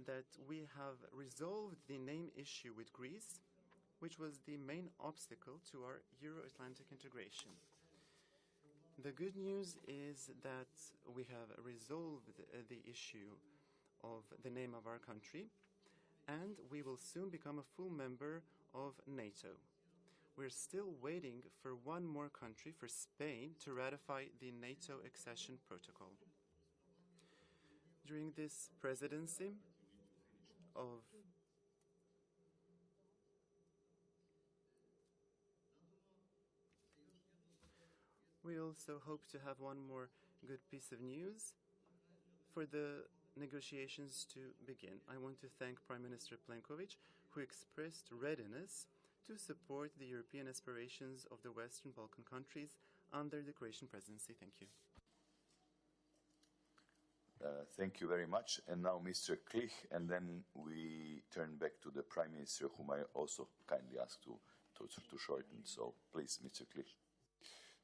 that we have resolved the name issue with Greece, which was the main obstacle to our Euro-Atlantic integration. The good news is that we have resolved the issue of the name of our country, and we will soon become a full member of NATO. We're still waiting for one more country, for Spain, to ratify the NATO accession protocol. During this presidency of we also hope to have one more good piece of news for the negotiations to begin. I want to thank Prime Minister Plenković, who expressed readiness to support the European aspirations of the Western Balkan countries under the Croatian presidency. Thank you. Thank you very much. And now Mr. Klich, and then we turn back to the Prime Minister, whom I also kindly ask to shorten. So please, Mr. Klich.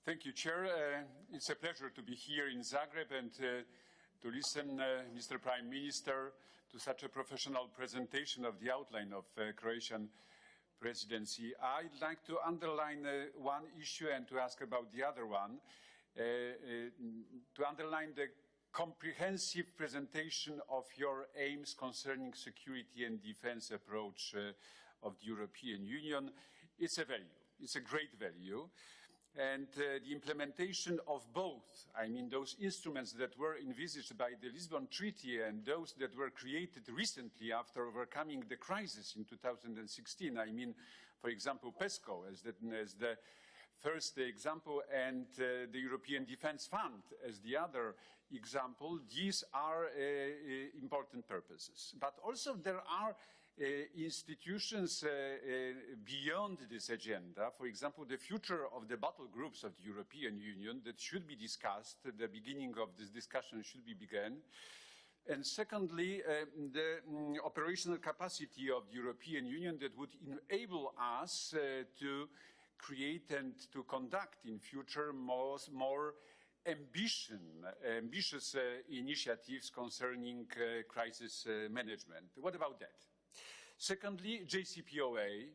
Thank you, Chair. It's a pleasure to be here in Zagreb and to listen, Mr. Prime Minister, to such a professional presentation of the outline of Croatian presidency. I'd like to underline one issue and to ask about the other one, to underline the comprehensive presentation of your aims concerning security and defense approach of the European Union. It's a value. It's a great value. and the implementation of both, I mean those instruments that were envisaged by the Lisbon Treaty and those that were created recently after overcoming the crisis in 2016, I mean, for example, PESCO as the first example, and the European Defence Fund as the other example, these are important purposes. But also there are institutions beyond this agenda, for example, the future of the battle groups of the European Union that should be discussed, the beginning of this discussion should be begun. And secondly, the operational capacity of the European Union that would enable us to create and to conduct in future more ambitious initiatives concerning crisis management. What about that? Secondly, JCPOA,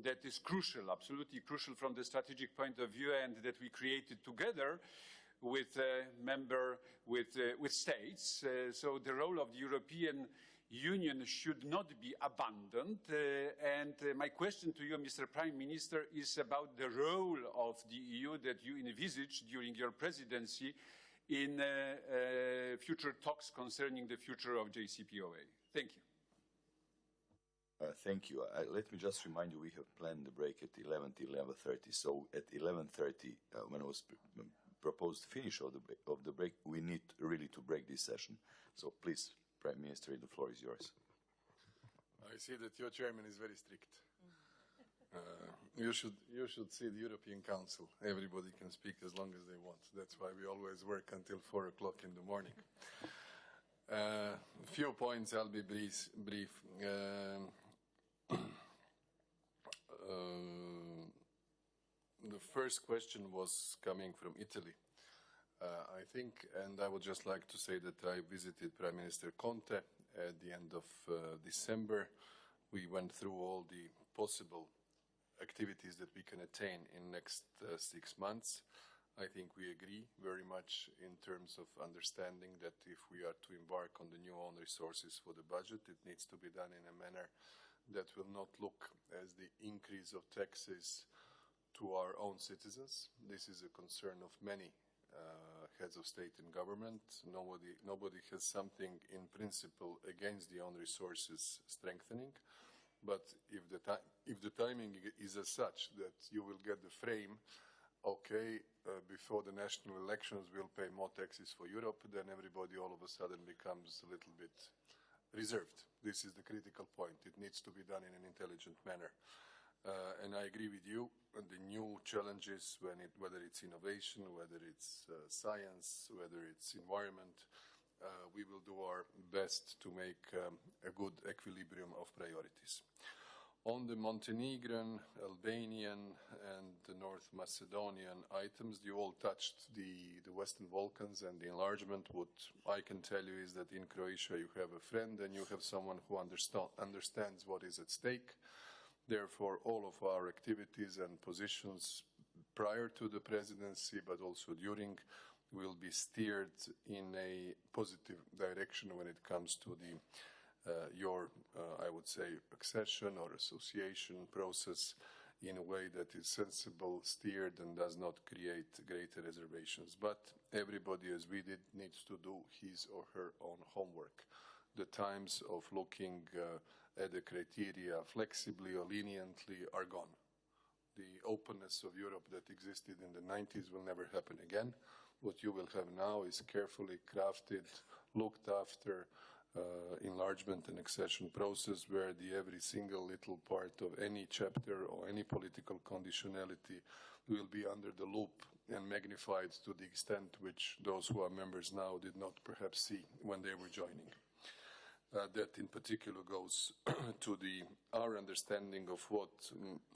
that is crucial, absolutely crucial from the strategic point of view, and that we created together with states. So the role of the European Union should not be abandoned. And my question to you, Mr. Prime Minister, is about the role of the EU that you envisage during your presidency in future talks concerning the future of JCPOA. Thank you. Thank you. Let me just remind you, we have planned the break at 11 to 11:30. So at 11:30, when it was proposed finish of the break, we need really to break this session. So please, Prime Minister, the floor is yours. I see that your chairman is very strict. You should see the European Council. Everybody can speak as long as they want. That's why we always work until 4 o'clock in the morning. A few points, I'll be brief. The first question was coming from Italy, I think, and I would just like to say that I visited Prime Minister Conte at the end of December. We went through all the possible activities that we can attain in next 6 months. I think we agree very much in terms of understanding that if we are to embark on the new own resources for the budget, it needs to be done in a manner that will not look as the increase of taxes to our own citizens. This is a concern of many heads of state and government. Nobody has something in principle against the own resources strengthening, but if the timing is as such that you will get the frame, okay, before the national elections we'll pay more taxes for Europe, then everybody all of a sudden becomes a little bit reserved. This is the critical point. It needs to be done in an intelligent manner. And I agree with you, the new challenges, whether it's innovation, whether it's science, whether it's environment, we will do our best to make a good equilibrium of priorities. On the Montenegrin, Albanian, and the North Macedonian items, you all touched the Western Balkans and the enlargement. What I can tell you is that in Croatia you have a friend and you have someone who understands what is at stake. Therefore, all of our activities and positions prior to the presidency, but also during, will be steered in a positive direction when it comes to your, I would say, accession or association process in a way that is sensible, steered, and does not create greater reservations. But everybody, as we did, needs to do his or her own homework. The times of looking at the criteria flexibly or leniently are gone. The openness of Europe that existed in the 90s will never happen again. What you will have now is carefully crafted, looked after enlargement and accession process where every single little part of any chapter or any political conditionality will be under the loop and magnified to the extent which those who are members now did not perhaps see when they were joining. That in particular goes to our understanding of what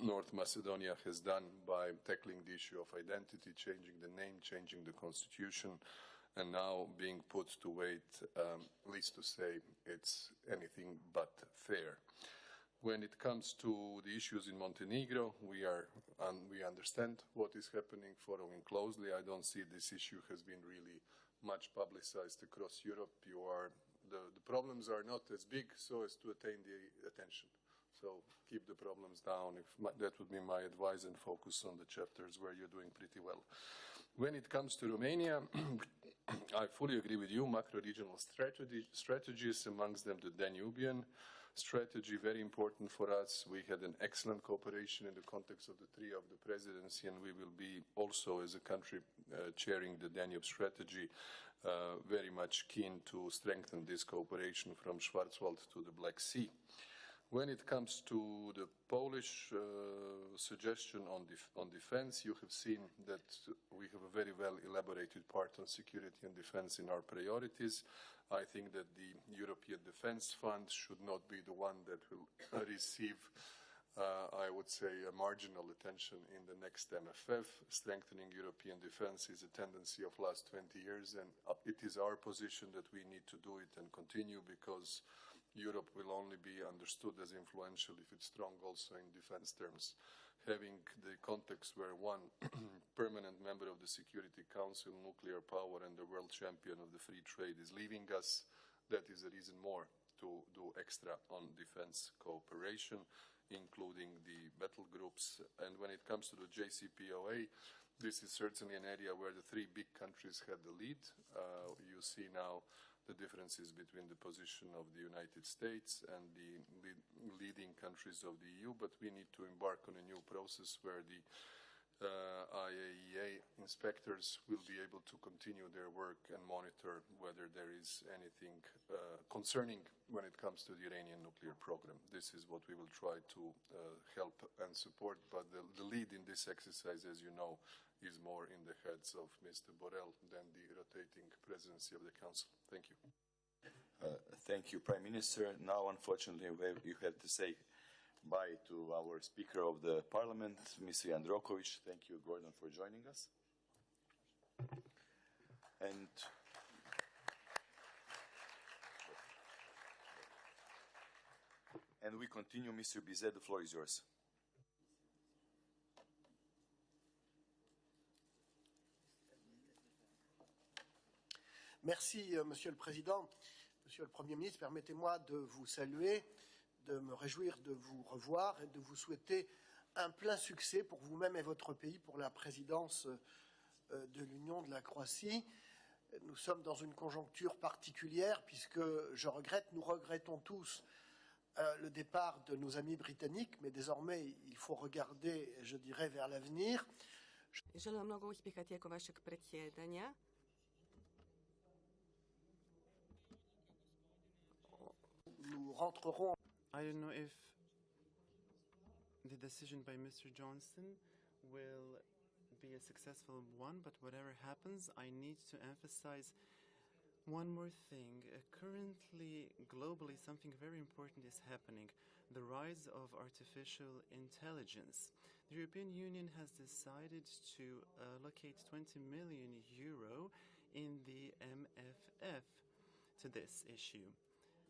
North Macedonia has done by tackling the issue of identity, changing the name, changing the constitution, and now being put to wait, least to say it's anything but fair. When it comes to the issues in Montenegro, we understand what is happening, following closely. I don't see this issue has been really much publicized across Europe. The problems are not as big so as to attain the attention. So keep the problems down. That would be my advice, and focus on the chapters where you're doing pretty well. When it comes to Romania, I fully agree with you. Macro-regional strategies, amongst them the Danubian strategy, very important for us. We had an excellent cooperation in the context of the trio of the presidency, and we will be also, as a country chairing the Danube strategy, very much keen to strengthen this cooperation from Schwarzwald to the Black Sea. When it comes to the Polish suggestion on defense, you have seen that we have a very well elaborated part on security and defense in our priorities. I think that the European Defense Fund should not be the one that will receive, I would say, a marginal attention in the next MFF. Strengthening European defense is a tendency of last 20 years, and it is our position that we need to do it and continue, because Europe will only be understood as influential if it's strong also in defense terms. Having the context where one permanent member of the Security Council, nuclear power, and the world champion of the free trade is leaving us, that is a reason more to do extra on defense cooperation, including the battle groups. And when it comes to the JCPOA, this is certainly an area where the three big countries had the lead. You see now the differences between the position of the United States and the leading countries of the EU, but we need to embark on a new process where the IAEA inspectors will be able to continue their work and monitor whether there is anything concerning when it comes to the Iranian nuclear program. This is what we will try to help and support, but the lead in this exercise, as you know, is more in the heads of Mr. Borrell than the rotating presidency of the Council. Thank you. Thank you, Prime Minister. Now, unfortunately, you had to say bye to our Speaker of the Parliament, Mr. Jandrokovic. Thank you, Gordon, for joining us. And we continue. Mr. Bizet, the floor is yours. Merci, Monsieur le Président. Monsieur le Premier ministre, permettez-moi de vous saluer, de me réjouir de vous revoir et de vous souhaiter un plein succès pour vous-même et votre pays pour la présidence de l'Union de la Croatie. Nous sommes dans une conjoncture particulière puisque nous regrettons tous le départ de nos amis britanniques, mais désormais il faut regarder, je dirais, vers l'avenir. Želim vam mnogo uspjeha tijekom vašeg predsjedanja. Nous rentrerons. I don't know if the decision by Mr. Johnson will be a successful one, but whatever happens, I need to emphasize one more thing. Currently, globally, something very important is happening: the rise of artificial intelligence. The European Union has decided to allocate 20 million euro in the MFF to this issue,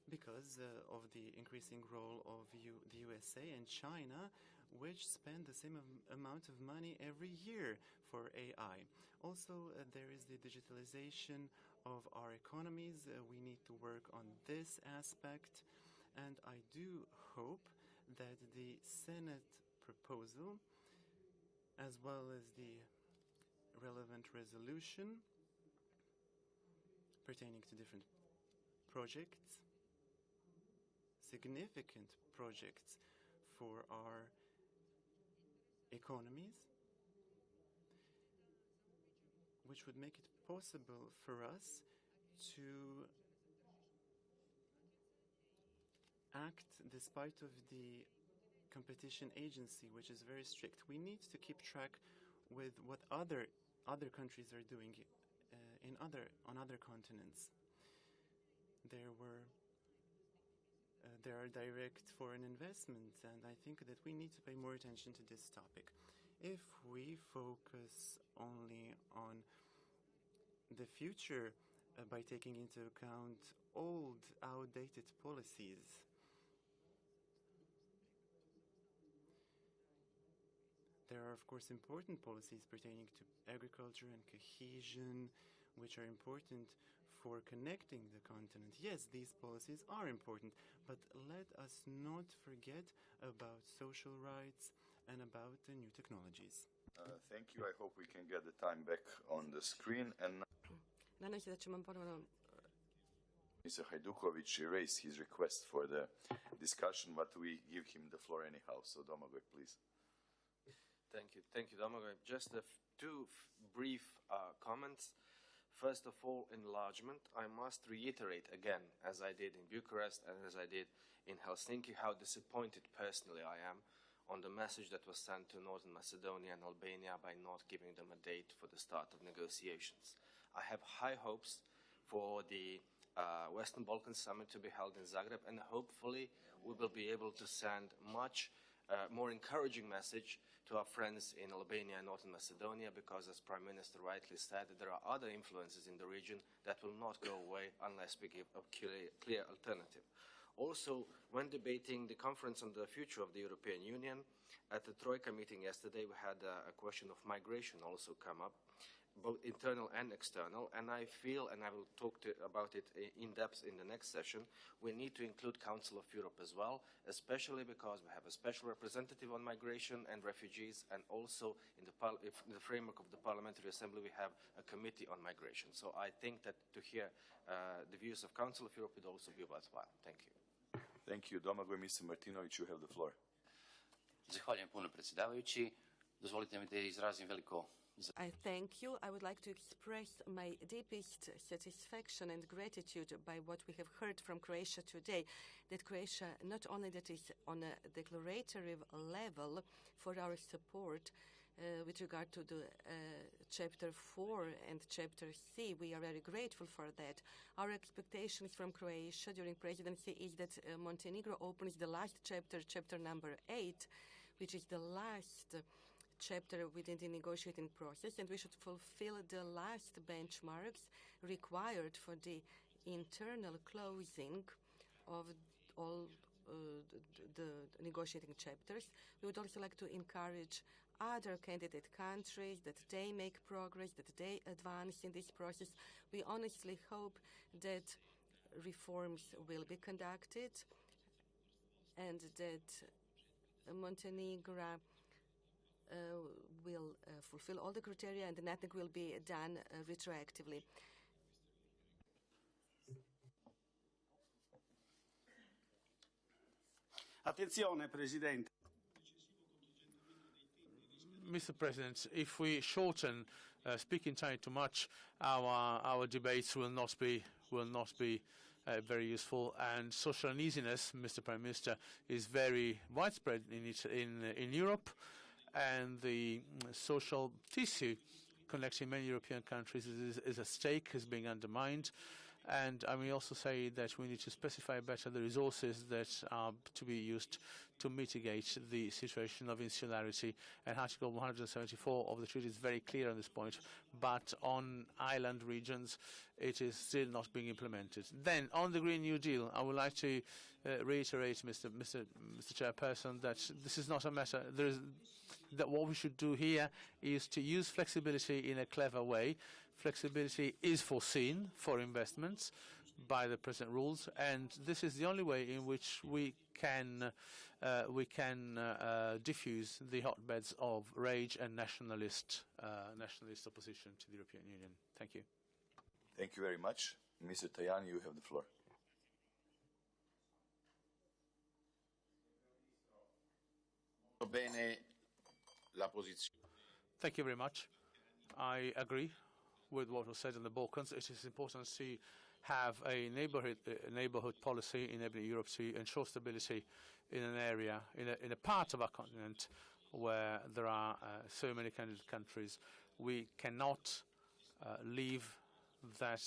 because of the increasing role of the USA and China, which spend the same amount of money every year for AI. Also, there is the digitalization of our economies. We need to work on this aspect, and I do hope that the Senate proposal, as well as the relevant resolution pertaining to different projects, significant projects for our economies, which would make it possible for us to act despite of the competition agency, which is very strict. We need to keep track with what other countries are doing on other continents. There are direct foreign investments, and I think that we need to pay more attention to this topic. If we focus only on the future by taking into account old, outdated policies, there are, of course, important policies pertaining to agriculture and cohesion, which are important for connecting the continent. Yes, these policies are important, but let us not forget about social rights and about the new technologies. Thank you. I hope we can get the time back on the screen. And Nadam se da ćemo ponovno Mr. Hajdukovic raised his request for the discussion, but we give him the floor anyhow. So, Domagoj, please. Thank you, Domagoj. Just two brief comments. First of all, enlargement. I must reiterate again, as I did in Bucharest and as I did in Helsinki, how disappointed personally I am on the message that was sent to Northern Macedonia and Albania by not giving them a date for the start of negotiations. I have high hopes for the Western Balkans Summit to be held in Zagreb, and hopefully we will be able to send much more encouraging message to our friends in Albania and Northern Macedonia, because as Prime Minister rightly said, there are other influences in the region that will not go away unless we give a clear alternative. Also, when debating the conference on the future of the European Union, at the Troika meeting yesterday, we had a question of migration also come up, both internal and external, and I feel, and I will talk about it in depth in the next session, we need to include Council of Europe as well, especially because we have a special representative on migration and refugees, and also in the framework of the Parliamentary Assembly we have a committee on migration. So I think that to hear the views of Council of Europe would also be worthwhile. Thank you. Thank you, Domagoj. Mr. Martinović, you have the floor. Zahvaljujem puno, predsjedavajući. Dozvolite mi da izrazim veliko I thank you. I would like to express my deepest satisfaction and gratitude by what we have heard from Croatia today, that Croatia, not only that is on a declaratory level for our support with regard to the Chapter 4 and Chapter C, we are very grateful for that. Our expectations from Croatia during presidency is that Montenegro opens the last chapter, chapter number 8, which is the last chapter within the negotiating process, and we should fulfill the last benchmarks required for the internal closing of all the negotiating chapters. We would also like to encourage other candidate countries that they make progress, that they advance in this process. We honestly hope that reforms will be conducted and that Montenegro will fulfill all the criteria and nothing will be done retroactively. Attenzione, Presidente. Mr. President, if we shorten speaking time too much, our debates will not be very useful, and social uneasiness, Mr. Prime Minister, is very widespread in Europe. And the social tissue connecting many European countries is at stake, is being undermined. And I may also say that we need to specify better the resources that are to be used to mitigate the situation of insularity. And Article 174 of the treaty is very clear on this point, but on island regions it is still not being implemented. Then, on the Green New Deal, I would like to reiterate, Mr. Chairperson, that this is not a matter. That what we should do here is to use flexibility in a clever way. Flexibility is foreseen for investments by the present rules, and this is the only way in which we can diffuse the hotbeds of rage and nationalist opposition to the European Union. Thank you. Thank you very much. Mr. Tajani, you have the floor. Thank you very much. I agree with what was said in the Balkans. It is important to have a neighborhood policy enabling Europe to ensure stability in an area, in a part of our continent where there are so many candidate countries. We cannot leave that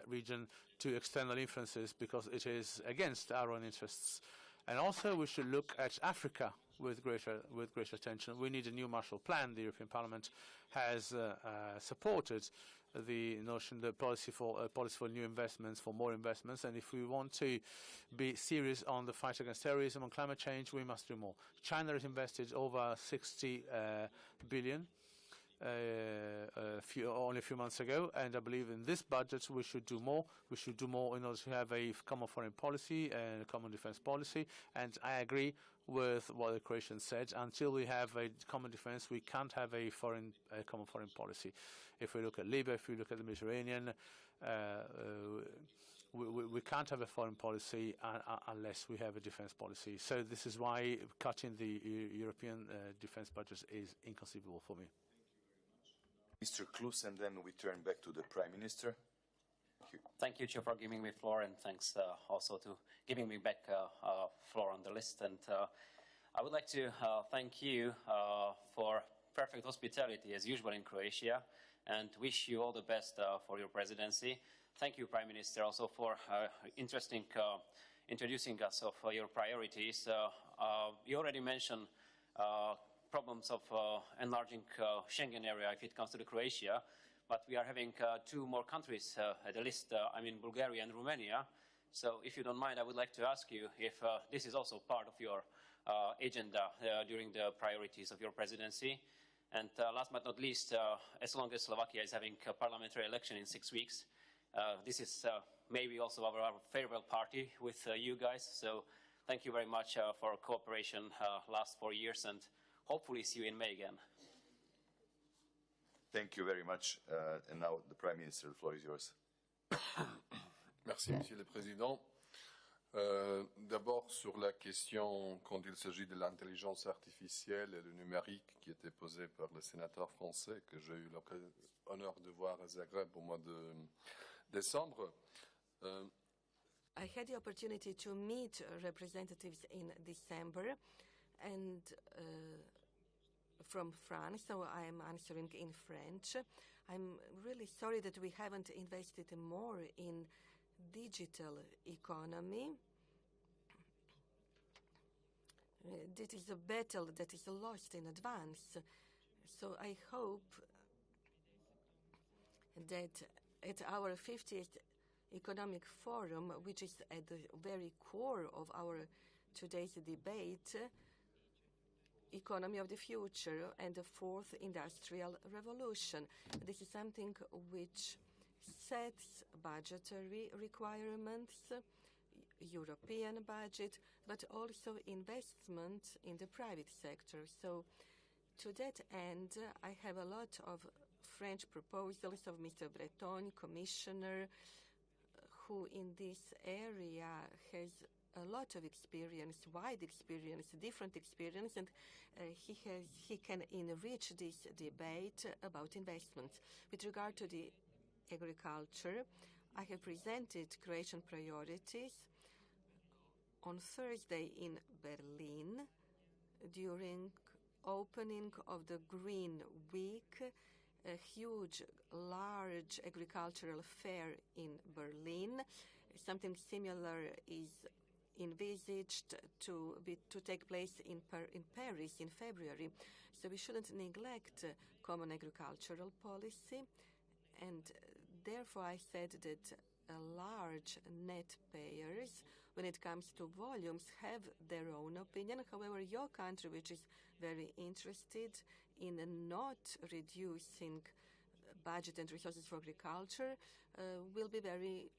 region to external influences because it is against our own interests. And also we should look at Africa with greater attention. We need a new Marshall Plan. The European Parliament has supported the notion, the policy for new investments, for more investments. And if we want to be serious on the fight against terrorism, on climate change, we must do more. China has invested over 60 billion only a few months ago, and I believe in this budget we should do more. We should do more in order to have a common foreign policy and a common defense policy, and I agree with what the Croatians said. Until we have a common defense, we can't have a common foreign policy. If we look at Libya, if we look at the Mediterranean, we can't have a foreign policy unless we have a defense policy. So this is why cutting the European defense budget is inconceivable for me. Mr. Klus, and then we turn back to the Prime Minister. Thank you, Chair, for giving me floor, and thanks also to giving me back floor on the list. And I would like to thank you for perfect hospitality, as usual, in Croatia, and wish you all the best for your presidency. Thank you, Prime Minister, also for introducing us of your priorities. You already mentioned problems of enlarging Schengen area if it comes to the Croatia. But we are having two more countries at the list, I mean Bulgaria and Romania. So if you don't mind, I would like to ask you if this is also part of your agenda during the priorities of your presidency. And last but not least, as long as Slovakia is having a parliamentary election in 6 weeks, this is maybe also our farewell party with you guys. So thank you very much for cooperation last 4 years, and hopefully see you in May again. Thank you very much. And now the Prime Minister, the floor is yours. Merci, Monsieur le Président. D'abord, sur la question, quand il s'agit de l'intelligence artificielle et le numérique qui était posée par le sénateur français, que j'ai eu l'honneur de voir à Zagreb au mois de décembre. I had the opportunity to meet representatives in December, and from France, so I am answering in French. I'm really sorry that we haven't invested more in digital economy. This is a battle that is lost in advance. So I hope that at our 50th Economic Forum, which is at the very core of our today's debate, economy of the future and the fourth industrial revolution. This is something which sets budgetary requirements, European budget, but also investment in the private sector. So to that end, I have a lot of French proposals of Mr. Breton, Commissioner, who in this area has a lot of experience, wide experience, different experience, and he can enrich this debate about investments. With regard to the agriculture, I have presented Croatian priorities on Thursday in Berlin during opening of the Green Week, a huge, large agricultural fair in Berlin. Something similar is envisaged to take place in Paris in February. So we shouldn't neglect common agricultural policy, and therefore I said that large net payers, when it comes to volumes, have their own opinion. However, your country, which is very interested in not reducing budget and resources for agriculture, will be very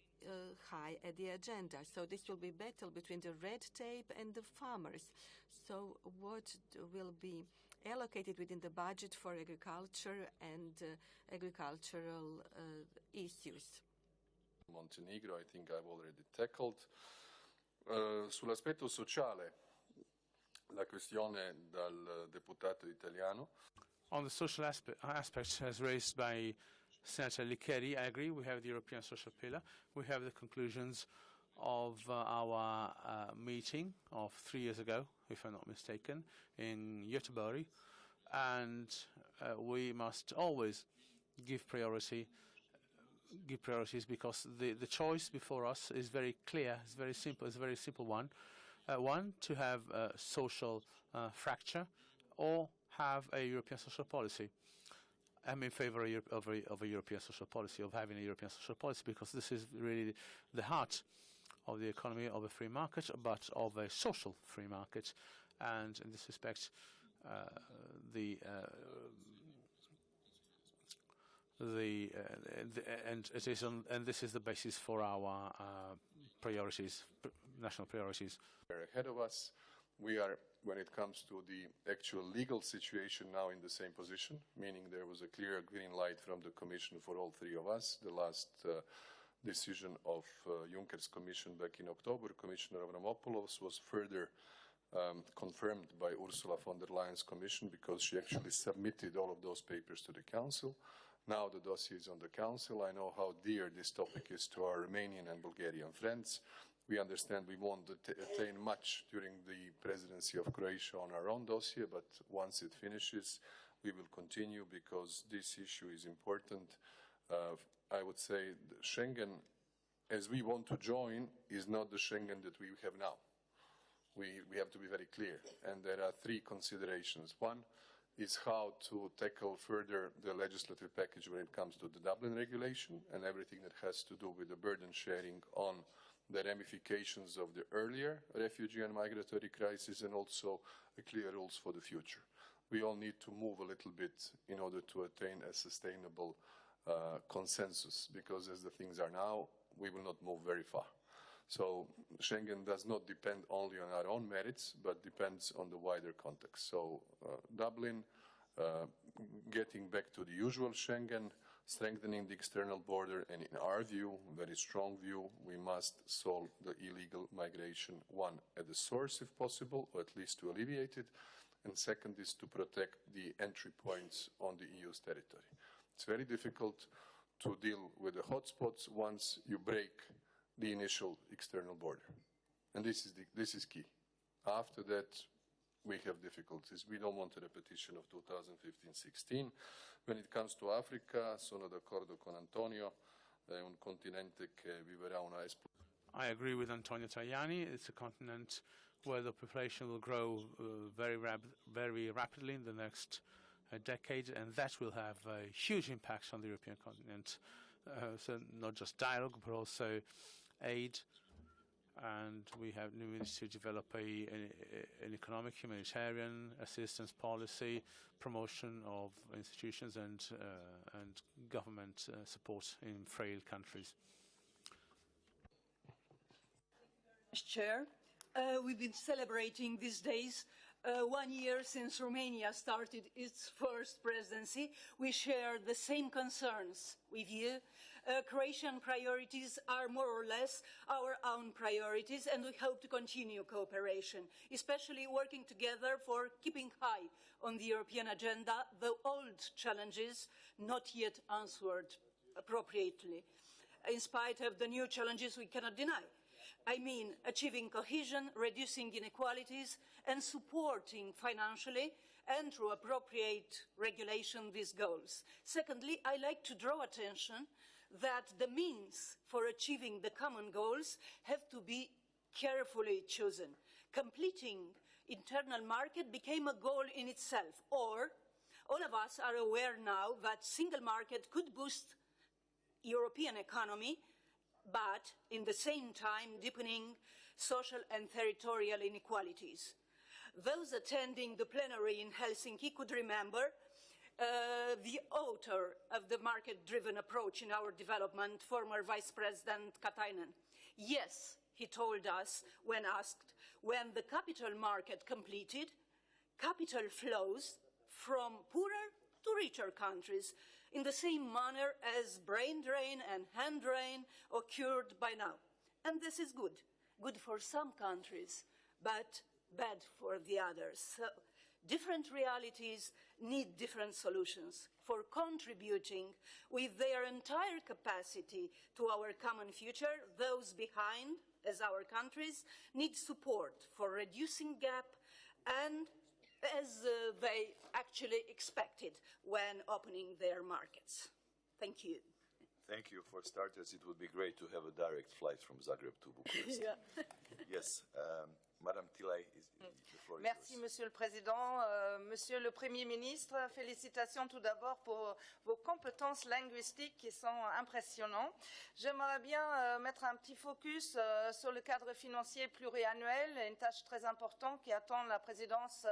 high at the agenda. So this will be a battle between the red tape and the farmers. So what will be allocated within the budget for agriculture and agricultural issues? Montenegro, I think I've already tackled. Sull'aspetto sociale, la questione dal deputato italiano. On the social aspect as raised by Senator Licheri, I agree. We have the European Social Pillar. We have the conclusions of our meeting of 3 years ago, if I'm not mistaken, in Göteborg. And we must always give priorities because the choice before us is very clear. It's very simple. It's a very simple one. One, to have a social fracture, or have a European social policy. I'm in favor of a European social policy, of having a European social policy, because this is really the heart of the economy of a free market, but of a social free market. And in this respect, the and this is the basis for our priorities, national priorities. Ahead of us, we are, when it comes to the actual legal situation, now in the same position, meaning there was a clear green light from the Commission for all three of us. The last decision of Juncker's Commission back in October, Commissioner Avramopoulos, was further confirmed by Ursula von der Leyen's Commission because she actually submitted all of those papers to the Council. Now the dossier is on the Council. I know how dear this topic is to our Romanian and Bulgarian friends. We understand we won't attain much during the presidency of Croatia on our own dossier, but once it finishes, we will continue because this issue is important. I would say Schengen, as we want to join, is not the Schengen that we have now. We have to be very clear, and there are three considerations. One is how to tackle further the legislative package when it comes to the Dublin regulation and everything that has to do with the burden sharing on the ramifications of the earlier refugee and migratory crisis, and also the clear rules for the future. We all need to move a little bit in order to attain a sustainable consensus, because as the things are now, we will not move very far. So Schengen does not depend only on our own merits, but depends on the wider context. So Dublin, getting back to the usual Schengen, strengthening the external border, and in our view, very strong view, we must solve the illegal migration, one, at the source if possible, or at least to alleviate it, and second is to protect the entry points on the EU's territory. It's very difficult to deal with the hotspots once you break the initial external border. And this is key. After that, we have difficulties. We don't want a repetition of 2015-16. When it comes to Africa, sono d'accordo con Antonio, è un continente che vivrà una esplosione. I agree with Antonio Tajani. It's a continent where the population will grow very rapidly in the next decade, and that will have a huge impact on the European continent. So not just dialogue, but also aid, and we need to develop an economic humanitarian assistance policy, promotion of institutions and government support in frail countries. Chair, we've been celebrating these days 1 year since Romania started its first presidency. We share the same concerns with you. Croatian priorities are more or less our own priorities, and we hope to continue cooperation, especially working together for keeping high on the European agenda the old challenges not yet answered appropriately, in spite of the new challenges we cannot deny. I mean, achieving cohesion, reducing inequalities, and supporting financially and through appropriate regulation these goals. Secondly, I like to draw attention that the means for achieving the common goals have to be carefully chosen. Completing internal market became a goal in itself, or all of us are aware now that single market could boost European economy, but in the same time deepening social and territorial inequalities. Those attending the plenary in Helsinki could remember the author of the market-driven approach in our development, former Vice President Katainen. Yes, he told us when asked, when the capital market completed, capital flows from poorer to richer countries in the same manner as brain drain and hand drain occurred by now. And this is good. Good for some countries, but bad for the others. So, different realities need different solutions for contributing with their entire capacity to our common future. Those behind, as our countries, need support for reducing gap and as they actually expected when opening their markets. Thank you. Thank you. For starters, it would be great to have a direct flight from Zagreb to Bucharest. Yeah. Yes. Madame Tilay, the floor is Merci, yours. Monsieur le Président. Monsieur le Premier ministre, félicitations tout d'abord pour vos compétences linguistiques qui sont impressionnantes. J'aimerais bien mettre un petit focus sur le cadre financier pluriannuel, une tâche très importante qui attend la présidence.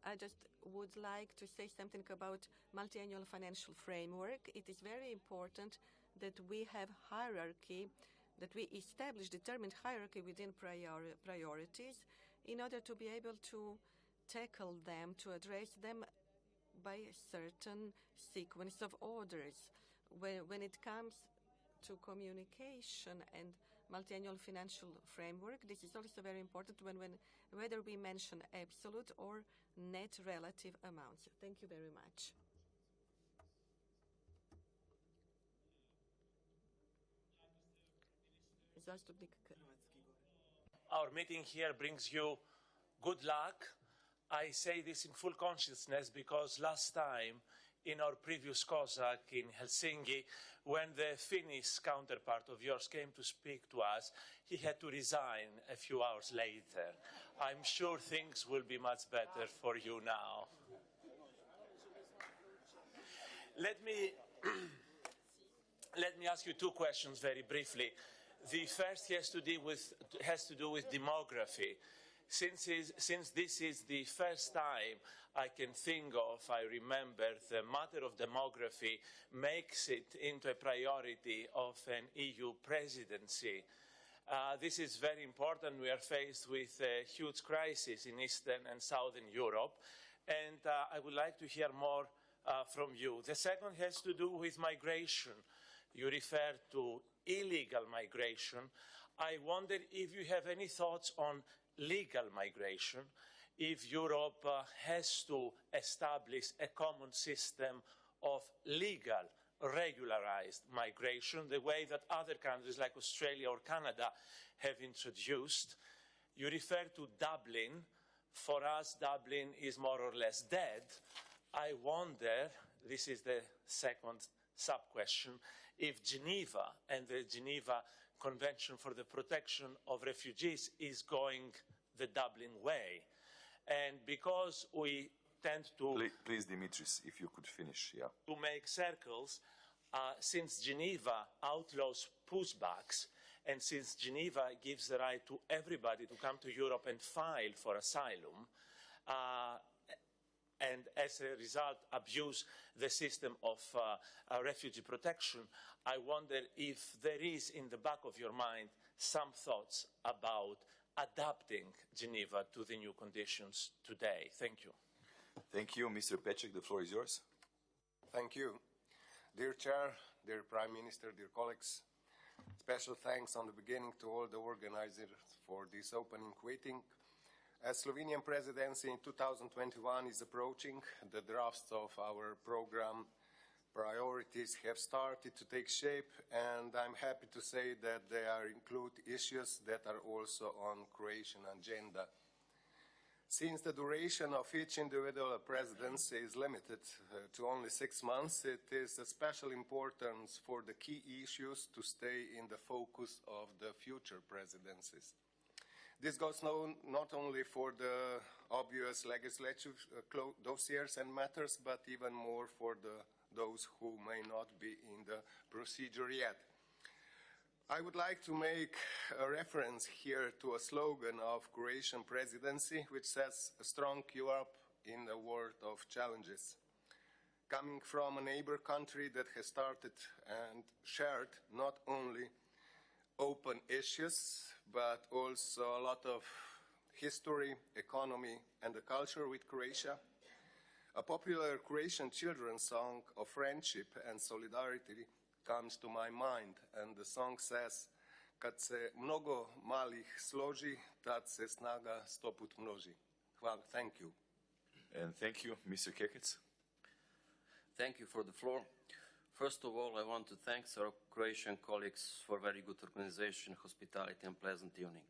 I just would like to say something about multi-annual financial framework. It is very important that we have hierarchy, that we establish determined hierarchy within priorities in order to be able to tackle them, to address them by a certain sequence of orders. When it comes to communication and multi-annual financial framework, this is also very important whether we mention absolute or net relative amounts. Thank you very much. Our meeting here brings you good luck. I say this in full consciousness because last time in our previous COSAC in Helsinki, when the Finnish counterpart of yours came to speak to us, he had to resign a few hours later. I'm sure things will be much better for you now. Let me ask you two questions very briefly. The first has to do with demography. Since this is the first time I can think of, I remember the matter of demography makes it into a priority of an EU presidency. This is very important. We are faced with a huge crisis in Eastern and Southern Europe, and I would like to hear more from you. The second has to do with migration. You refer to illegal migration. I wonder if you have any thoughts on legal migration, if Europe has to establish a common system of legal, regularized migration, the way that other countries like Australia or Canada have introduced. You refer to Dublin. For us, Dublin is more or less dead. I wonder, this is the second sub-question, if Geneva and the Geneva Convention for the Protection of Refugees is going the Dublin way. And because we tend to... Please, Dimitris, if you could finish, yeah. To make circles, since Geneva outlaws pushbacks, and since Geneva gives the right to everybody to come to Europe and file for asylum, and as a result abuse the system of refugee protection, I wonder if there is in the back of your mind some thoughts about adapting Geneva to the new conditions today. Thank you. Thank you. Mr. Pecek, the floor is yours. Thank you. Dear Chair, dear Prime Minister, dear colleagues, special thanks on the beginning to all the organizers for this opening meeting. As Slovenian presidency in 2021 is approaching, the drafts of our program priorities have started to take shape, and I'm happy to say that they include issues that are also on Croatian agenda. Since the duration of each individual presidency is limited to only 6 months, it is of special importance for the key issues to stay in the focus of the future presidencies. This goes not only for the obvious legislative dossiers and matters, but even more for those who may not be in the procedure yet. I would like to make a reference here to a slogan of Croatian presidency, which says, "A strong Europe in a world of challenges." Coming from a neighbor country that has started and shared not only open issues, but also a lot of history, economy, and the culture with Croatia, a popular Croatian children's song of friendship and solidarity comes to my mind, and the song says, "Kad se mnogo malih složi, tad se snaga stoput množi." Well, thank you. And thank you, Mr. Kekec. Thank you for the floor. First of all, I want to thank our Croatian colleagues for very good organization, hospitality, and pleasant evening.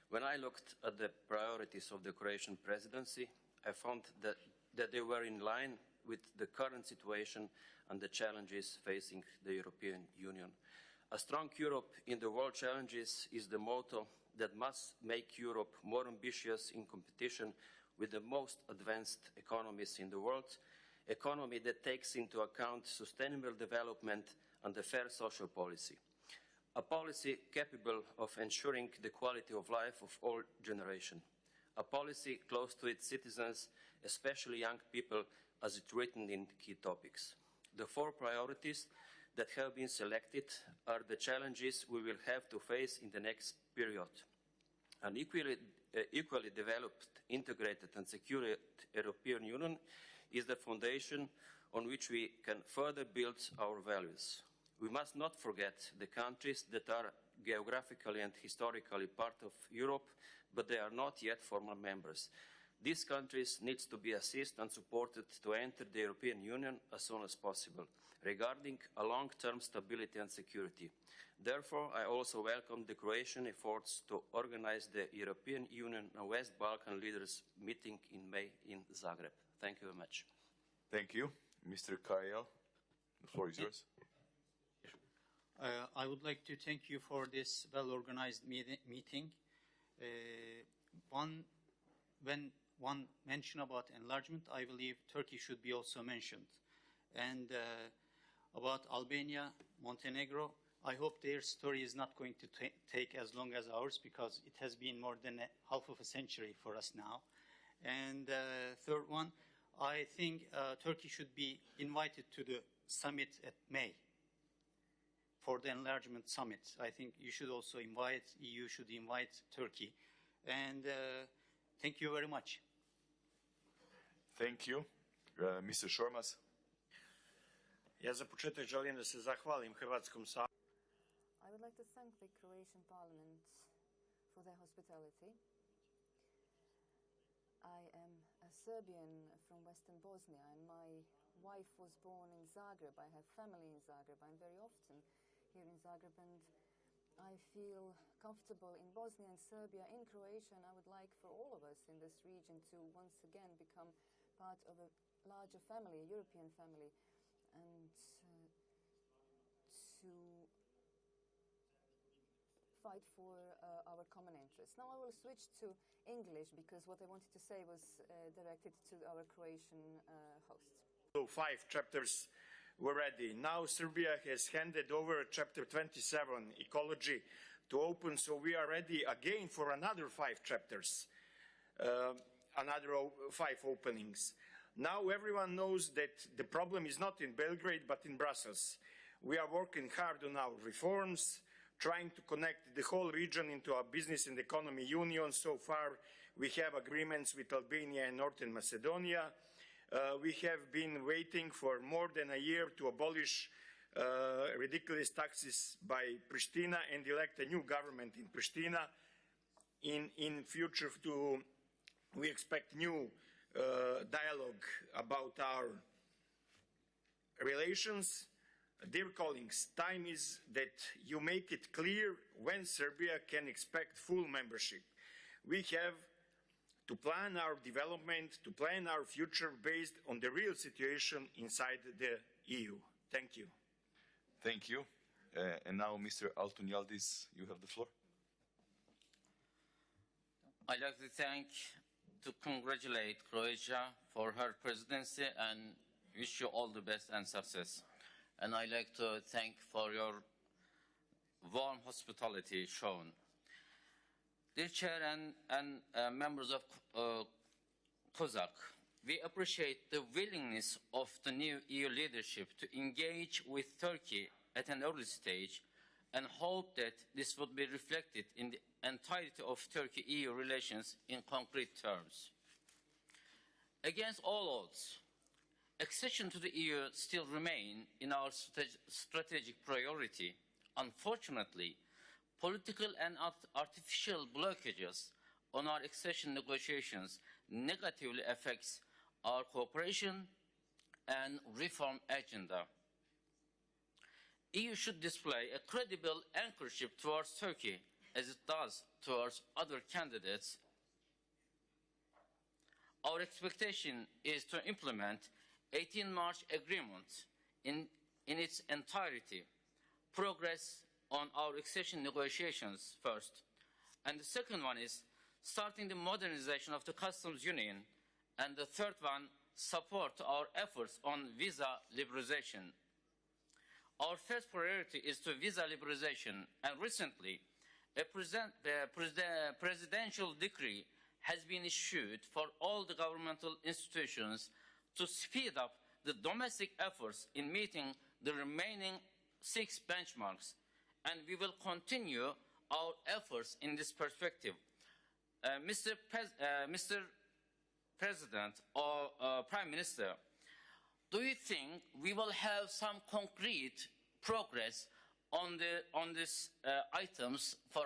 When I looked at the priorities of the Croatian presidency, I found that they were in line with the current situation and the challenges facing the European Union. A strong Europe in the world challenges is the motto that must make Europe more ambitious in competition with the most advanced economies in the world, economy that takes into account sustainable development and a fair social policy. A policy capable of ensuring the quality of life of all generations. a policy close to its citizens, especially young people, as it written in key topics. The 4 priorities that have been selected are the challenges we will have to face in the next period. An equally developed, integrated and secure European Union is the foundation on which we can further build our values. We must not forget the countries that are geographically and historically part of Europe, but they are not yet formal members. These countries need to be assisted and supported to enter the European Union as soon as possible, regarding a long-term stability and security. Therefore, I also welcome the Croatian efforts to organize the European Union and West Balkan leaders meeting in May in Zagreb. Thank you very much. Thank you. Mr. Karel, the floor is yours. I would like to thank you for this well-organized meeting. When one mention about enlargement, I believe Turkey should be also mentioned. And about Albania, Montenegro, I hope their story is not going to take as long as ours, because it has been more than half of a century for us now. And third one, I think Turkey should be invited to the summit at May for the enlargement summit. I think you should also invite, EU should invite Turkey. And thank you very much. Thank you. Mr. Shormas. Ja za početak želim da se zahvalim Hrvatskom saboru. I would like to thank the Croatian Parliament for their hospitality. I am a Serbian from Western Bosnia, and my wife was born in Zagreb. I have family in Zagreb. I'm very often here in Zagreb, and I feel comfortable in Bosnia and Serbia, in Croatia, and I would like for all of us in this region to once again become part of a larger family, a European family, and to fight for our common interests. Now I will switch to English, because what I wanted to say was directed to our Croatian hosts. So 5 chapters were ready. Now Serbia has handed over chapter 27, ecology, to open, so we are ready again for another 5 chapters, another 5 openings. Now everyone knows that the problem is not in Belgrade, but in Brussels. We are working hard on our reforms, trying to connect the whole region into a business and economy union. So far, we have agreements with Albania and Northern Macedonia. We have been waiting for more than a year to abolish ridiculous taxes by Pristina and elect a new government in Pristina. In future, we expect new dialogue about our relations. Dear colleagues, time is that you make it clear when Serbia can expect full membership. We have to plan our development, to plan our future based on the real situation inside the EU. Thank you. Thank you. And now, Mr. Altunialdis, you have the floor. I'd like to congratulate Croatia for her presidency and wish you all the best and success. And I'd like to thank for your warm hospitality shown. Dear Chair and members of COSAC, we appreciate the willingness of the new EU leadership to engage with Turkey at an early stage, and hope that this would be reflected in the entirety of Turkey-EU relations in concrete terms. Against all odds, accession to the EU still remains in our strategic priority. Unfortunately, political and artificial blockages on our accession negotiations negatively affects our cooperation and reform agenda. EU should display a credible anchorship towards Turkey, as it does towards other candidates. Our expectation is to implement 18 March agreement in its entirety, progress on our accession negotiations first, and the second one is starting the modernization of the customs union, and the third one, support our efforts on visa liberalization. Our first priority is to visa liberalization, and recently, a presidential decree has been issued for all the governmental institutions to speed up the domestic efforts in meeting the remaining 6 benchmarks, and we will continue our efforts in this perspective. Mr. President or Prime Minister, do you think we will have some concrete progress on these items for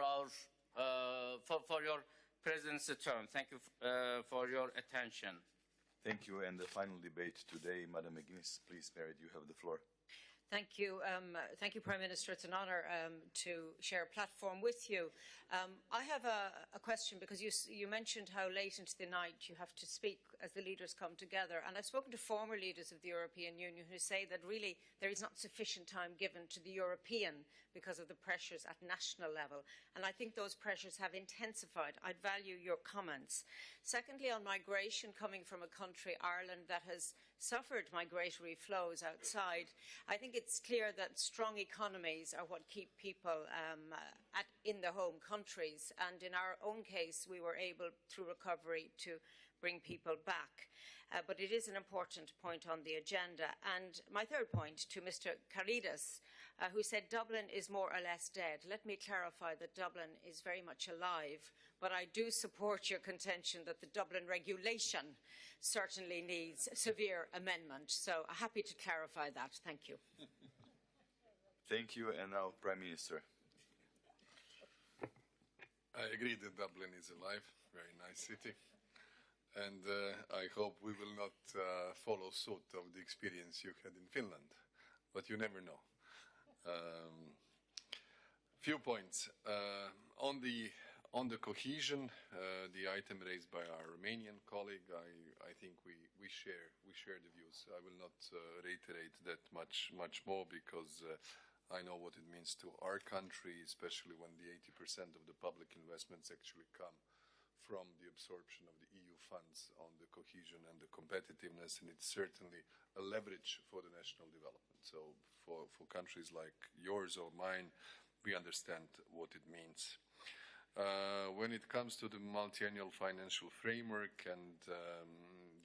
your presidency term? Thank you for your attention. Thank you. And the final debate today, Madam McGuinness, please, Merit, you have the floor. Thank you. Thank you, Prime Minister. It's an honour to share a platform with you. I have a question, because you mentioned how late into the night you have to speak as the leaders come together. And I've spoken to former leaders of the European Union who say that really there is not sufficient time given to the European because of the pressures at national level. And I think those pressures have intensified. I'd value your comments. Secondly, on migration, coming from a country, Ireland, that has suffered migratory flows outside, I think it's clear that strong economies are what keep people in their home countries. And in our own case, we were able, through recovery, to bring people back. But it is an important point on the agenda. And my third point to Mr. Karidas, who said Dublin is more or less dead. Let me clarify that Dublin is very much alive, but I do support your contention that the Dublin regulation certainly needs severe amendment. So I'm happy to clarify that. Thank you. Thank you. And now, Prime Minister. I agree that Dublin is alive, very nice city. And I hope we will not follow suit of the experience you had in Finland, but you never know. Few points. On the cohesion, the item raised by our Romanian colleague, I think we share the views. I will not reiterate that much more, because I know what it means to our country, especially when the 80% of the public investments actually come from the absorption of the EU funds on the cohesion and the competitiveness, and it's certainly a leverage for the national development. So for countries like yours or mine, we understand what it means. When it comes to the multi-annual financial framework and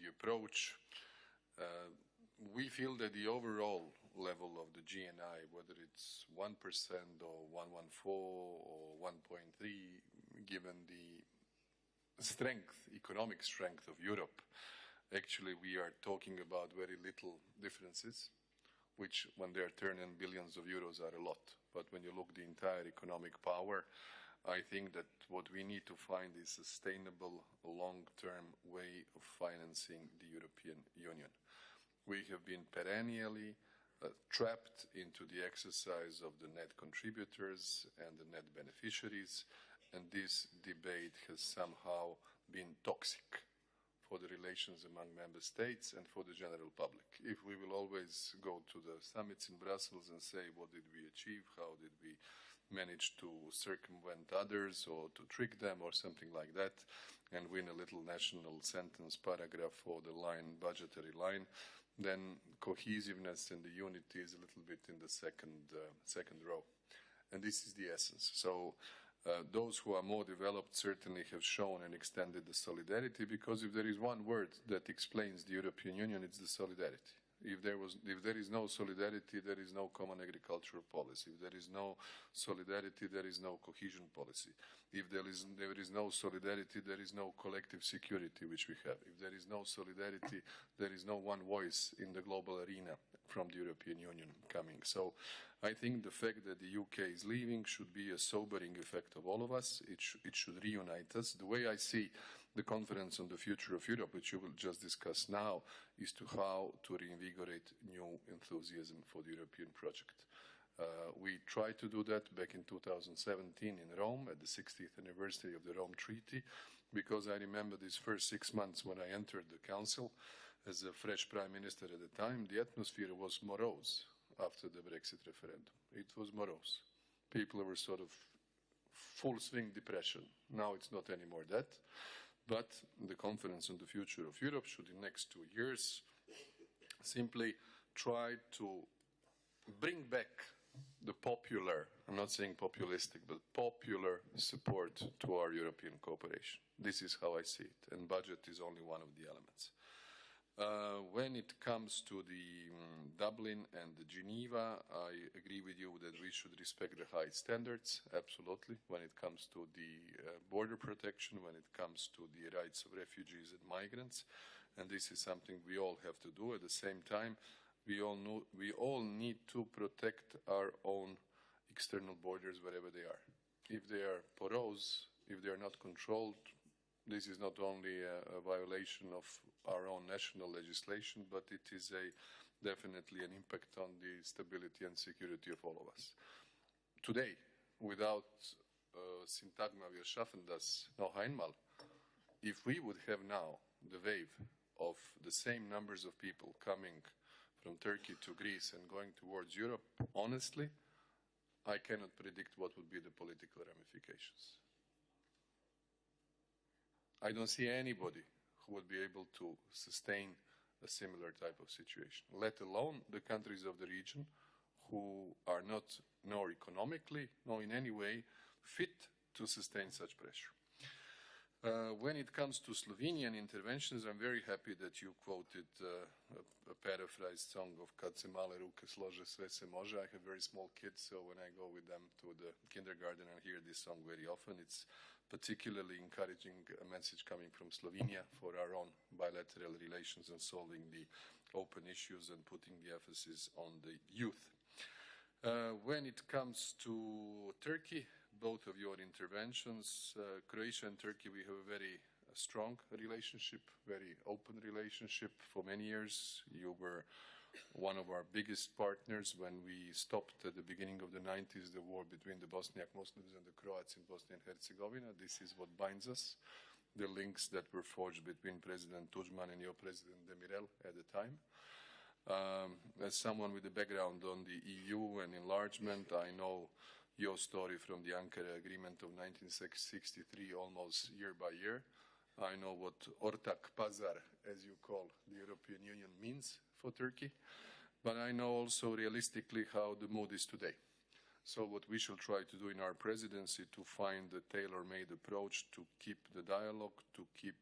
the approach, we feel that the overall level of the GNI, whether it's 1% or 1.14 or 1.3, given the economic strength of Europe, actually we are talking about very little differences, which when they are turned in billions of euros are a lot. But when you look the entire economic power, I think that what we need to find is a sustainable, long-term way of financing the European Union. We have been perennially trapped into the exercise of the net contributors and the net beneficiaries, and this debate has somehow been toxic for the relations among member states and for the general public. If we will always go to the summits in Brussels and say, what did we achieve, how did we manage to circumvent others or to trick them or something like that, and win a little national sentence paragraph for the budgetary line, then cohesiveness and the unity is a little bit in the second row. And this is the essence. So those who are more developed certainly have shown and extended the solidarity, because if there is one word that explains the European Union, it's the solidarity. If there is no solidarity, there is no common agricultural policy. If there is no solidarity, there is no cohesion policy. If there is no solidarity, there is no collective security which we have. If there is no solidarity, there is no one voice in the global arena from the European Union coming. So I think the fact that the UK is leaving should be a sobering effect of all of us. It should reunite us. The way I see the conference on the future of Europe, which you will just discuss now, is to how to reinvigorate new enthusiasm for the European project. We tried to do that back in 2017 in Rome at the 60th anniversary of the Rome Treaty, because I remember these first 6 months when I entered the Council as a fresh Prime Minister at the time, the atmosphere was morose after the Brexit referendum. It was morose. People were sort of full swing depression. Now it's not anymore that. But the conference on the future of Europe should in the next 2 years simply try to bring back the popular, I'm not saying populistic, but popular support to our European cooperation. This is how I see it, and budget is only one of the elements. When it comes to the Dublin and the Geneva, I agree with you that we should respect the high standards, absolutely, when it comes to the border protection, when it comes to the rights of refugees and migrants, and this is something we all have to do. At the same time, we all need to protect our own external borders wherever they are. If they are porous, if they are not controlled, this is not only a violation of our own national legislation, but it is definitely an impact on the stability and security of all of us. Today, without Syntagma, wir schaffen das noch einmal, if we would have now the wave of the same numbers of people coming from Turkey to Greece and going towards Europe, honestly, I cannot predict what would be the political ramifications. I don't see anybody who would be able to sustain a similar type of situation, let alone the countries of the region who are not nor economically nor in any way fit to sustain such pressure. When it comes to Slovenian interventions, I'm very happy that you quoted a paraphrased song of Kad se male ruke slože, sve se može. I have very small kids, so when I go with them to the kindergarten, I hear this song very often. It's particularly encouraging a message coming from Slovenia for our own bilateral relations and solving the open issues and putting the emphasis on the youth. When it comes to Turkey, both of your interventions, Croatia and Turkey, we have a very strong relationship, very open relationship for many years. You were one of our biggest partners when we stopped at the beginning of the 90s the war between the Bosniak Muslims and the Croats in Bosnia and Herzegovina. This is what binds us, the links that were forged between President Tudjman and your President Demirel at the time. As someone with a background on the EU and enlargement, I know your story from the Ankara Agreement of 1963 almost year by year. I know what Ortak Pazar, as you call the European Union, means for Turkey, but I know also realistically how the mood is today. So what we shall try to do in our presidency to find a tailor-made approach to keep the dialogue, to keep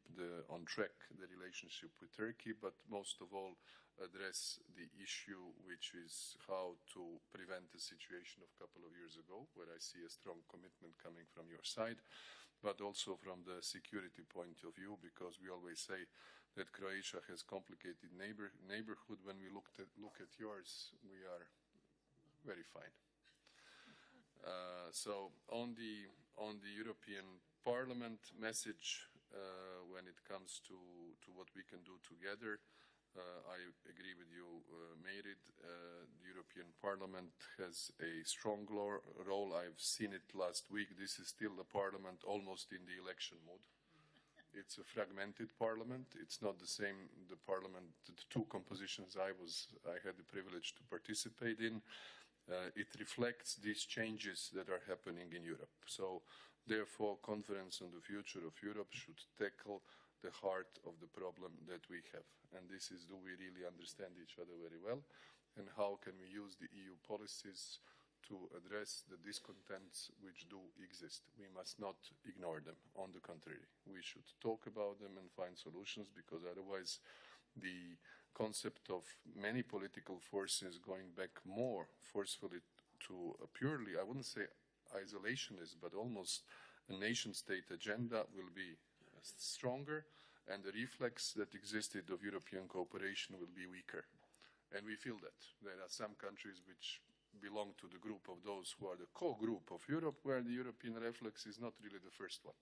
on track the relationship with Turkey, but most of all address the issue, which is how to prevent the situation of a couple of years ago, where I see a strong commitment coming from your side, but also from the security point of view, because we always say that Croatia has complicated neighborhood. When we look at yours, we are very fine. So on the European Parliament message, when it comes to what we can do together, I agree with you, Meirid. The European Parliament has a strong role. I've seen it last week. This is still a parliament almost in the election mode. It's a fragmented parliament. It's not the same, the parliament, the two compositions I had the privilege to participate in. It reflects these changes that are happening in Europe. So therefore, Conference on the Future of Europe should tackle the heart of the problem that we have. And this is, do we really understand each other very well? And how can we use the EU policies to address the discontents which do exist? We must not ignore them. On the contrary, we should talk about them and find solutions, because otherwise the concept of many political forces going back more forcefully to a purely, I wouldn't say isolationist, but almost a nation-state agenda will be stronger, and the reflex that existed of European cooperation will be weaker. And we feel that. There are some countries which belong to the group of those who are the co-group of Europe, where the European reflex is not really the first one,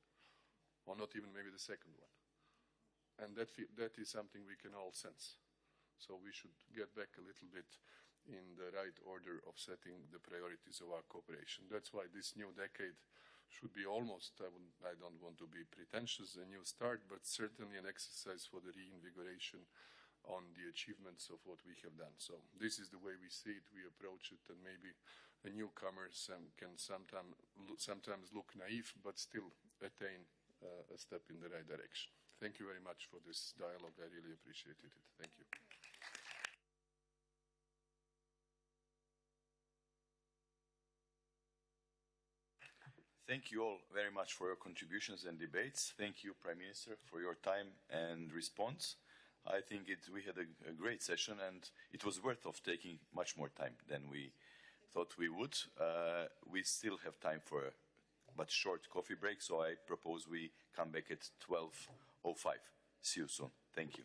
or not even maybe the second one. And that is something we can all sense. So we should get back a little bit in the right order of setting the priorities of our cooperation. That's why this new decade should be almost, I don't want to be pretentious, a new start, but certainly an exercise for the reinvigoration on the achievements of what we have done. So this is the way we see it, we approach it, and maybe a newcomer can sometimes look naive, but still attain a step in the right direction. Thank you very much for this dialogue. I really appreciated it. Thank you. Thank you all very much for your contributions and debates. Thank you, Prime Minister, for your time and response. I think we had a great session, and it was worth of taking much more time than we thought we would. We still have time for a but short coffee break, so I propose we come back at 12:05. See you soon. Thank you.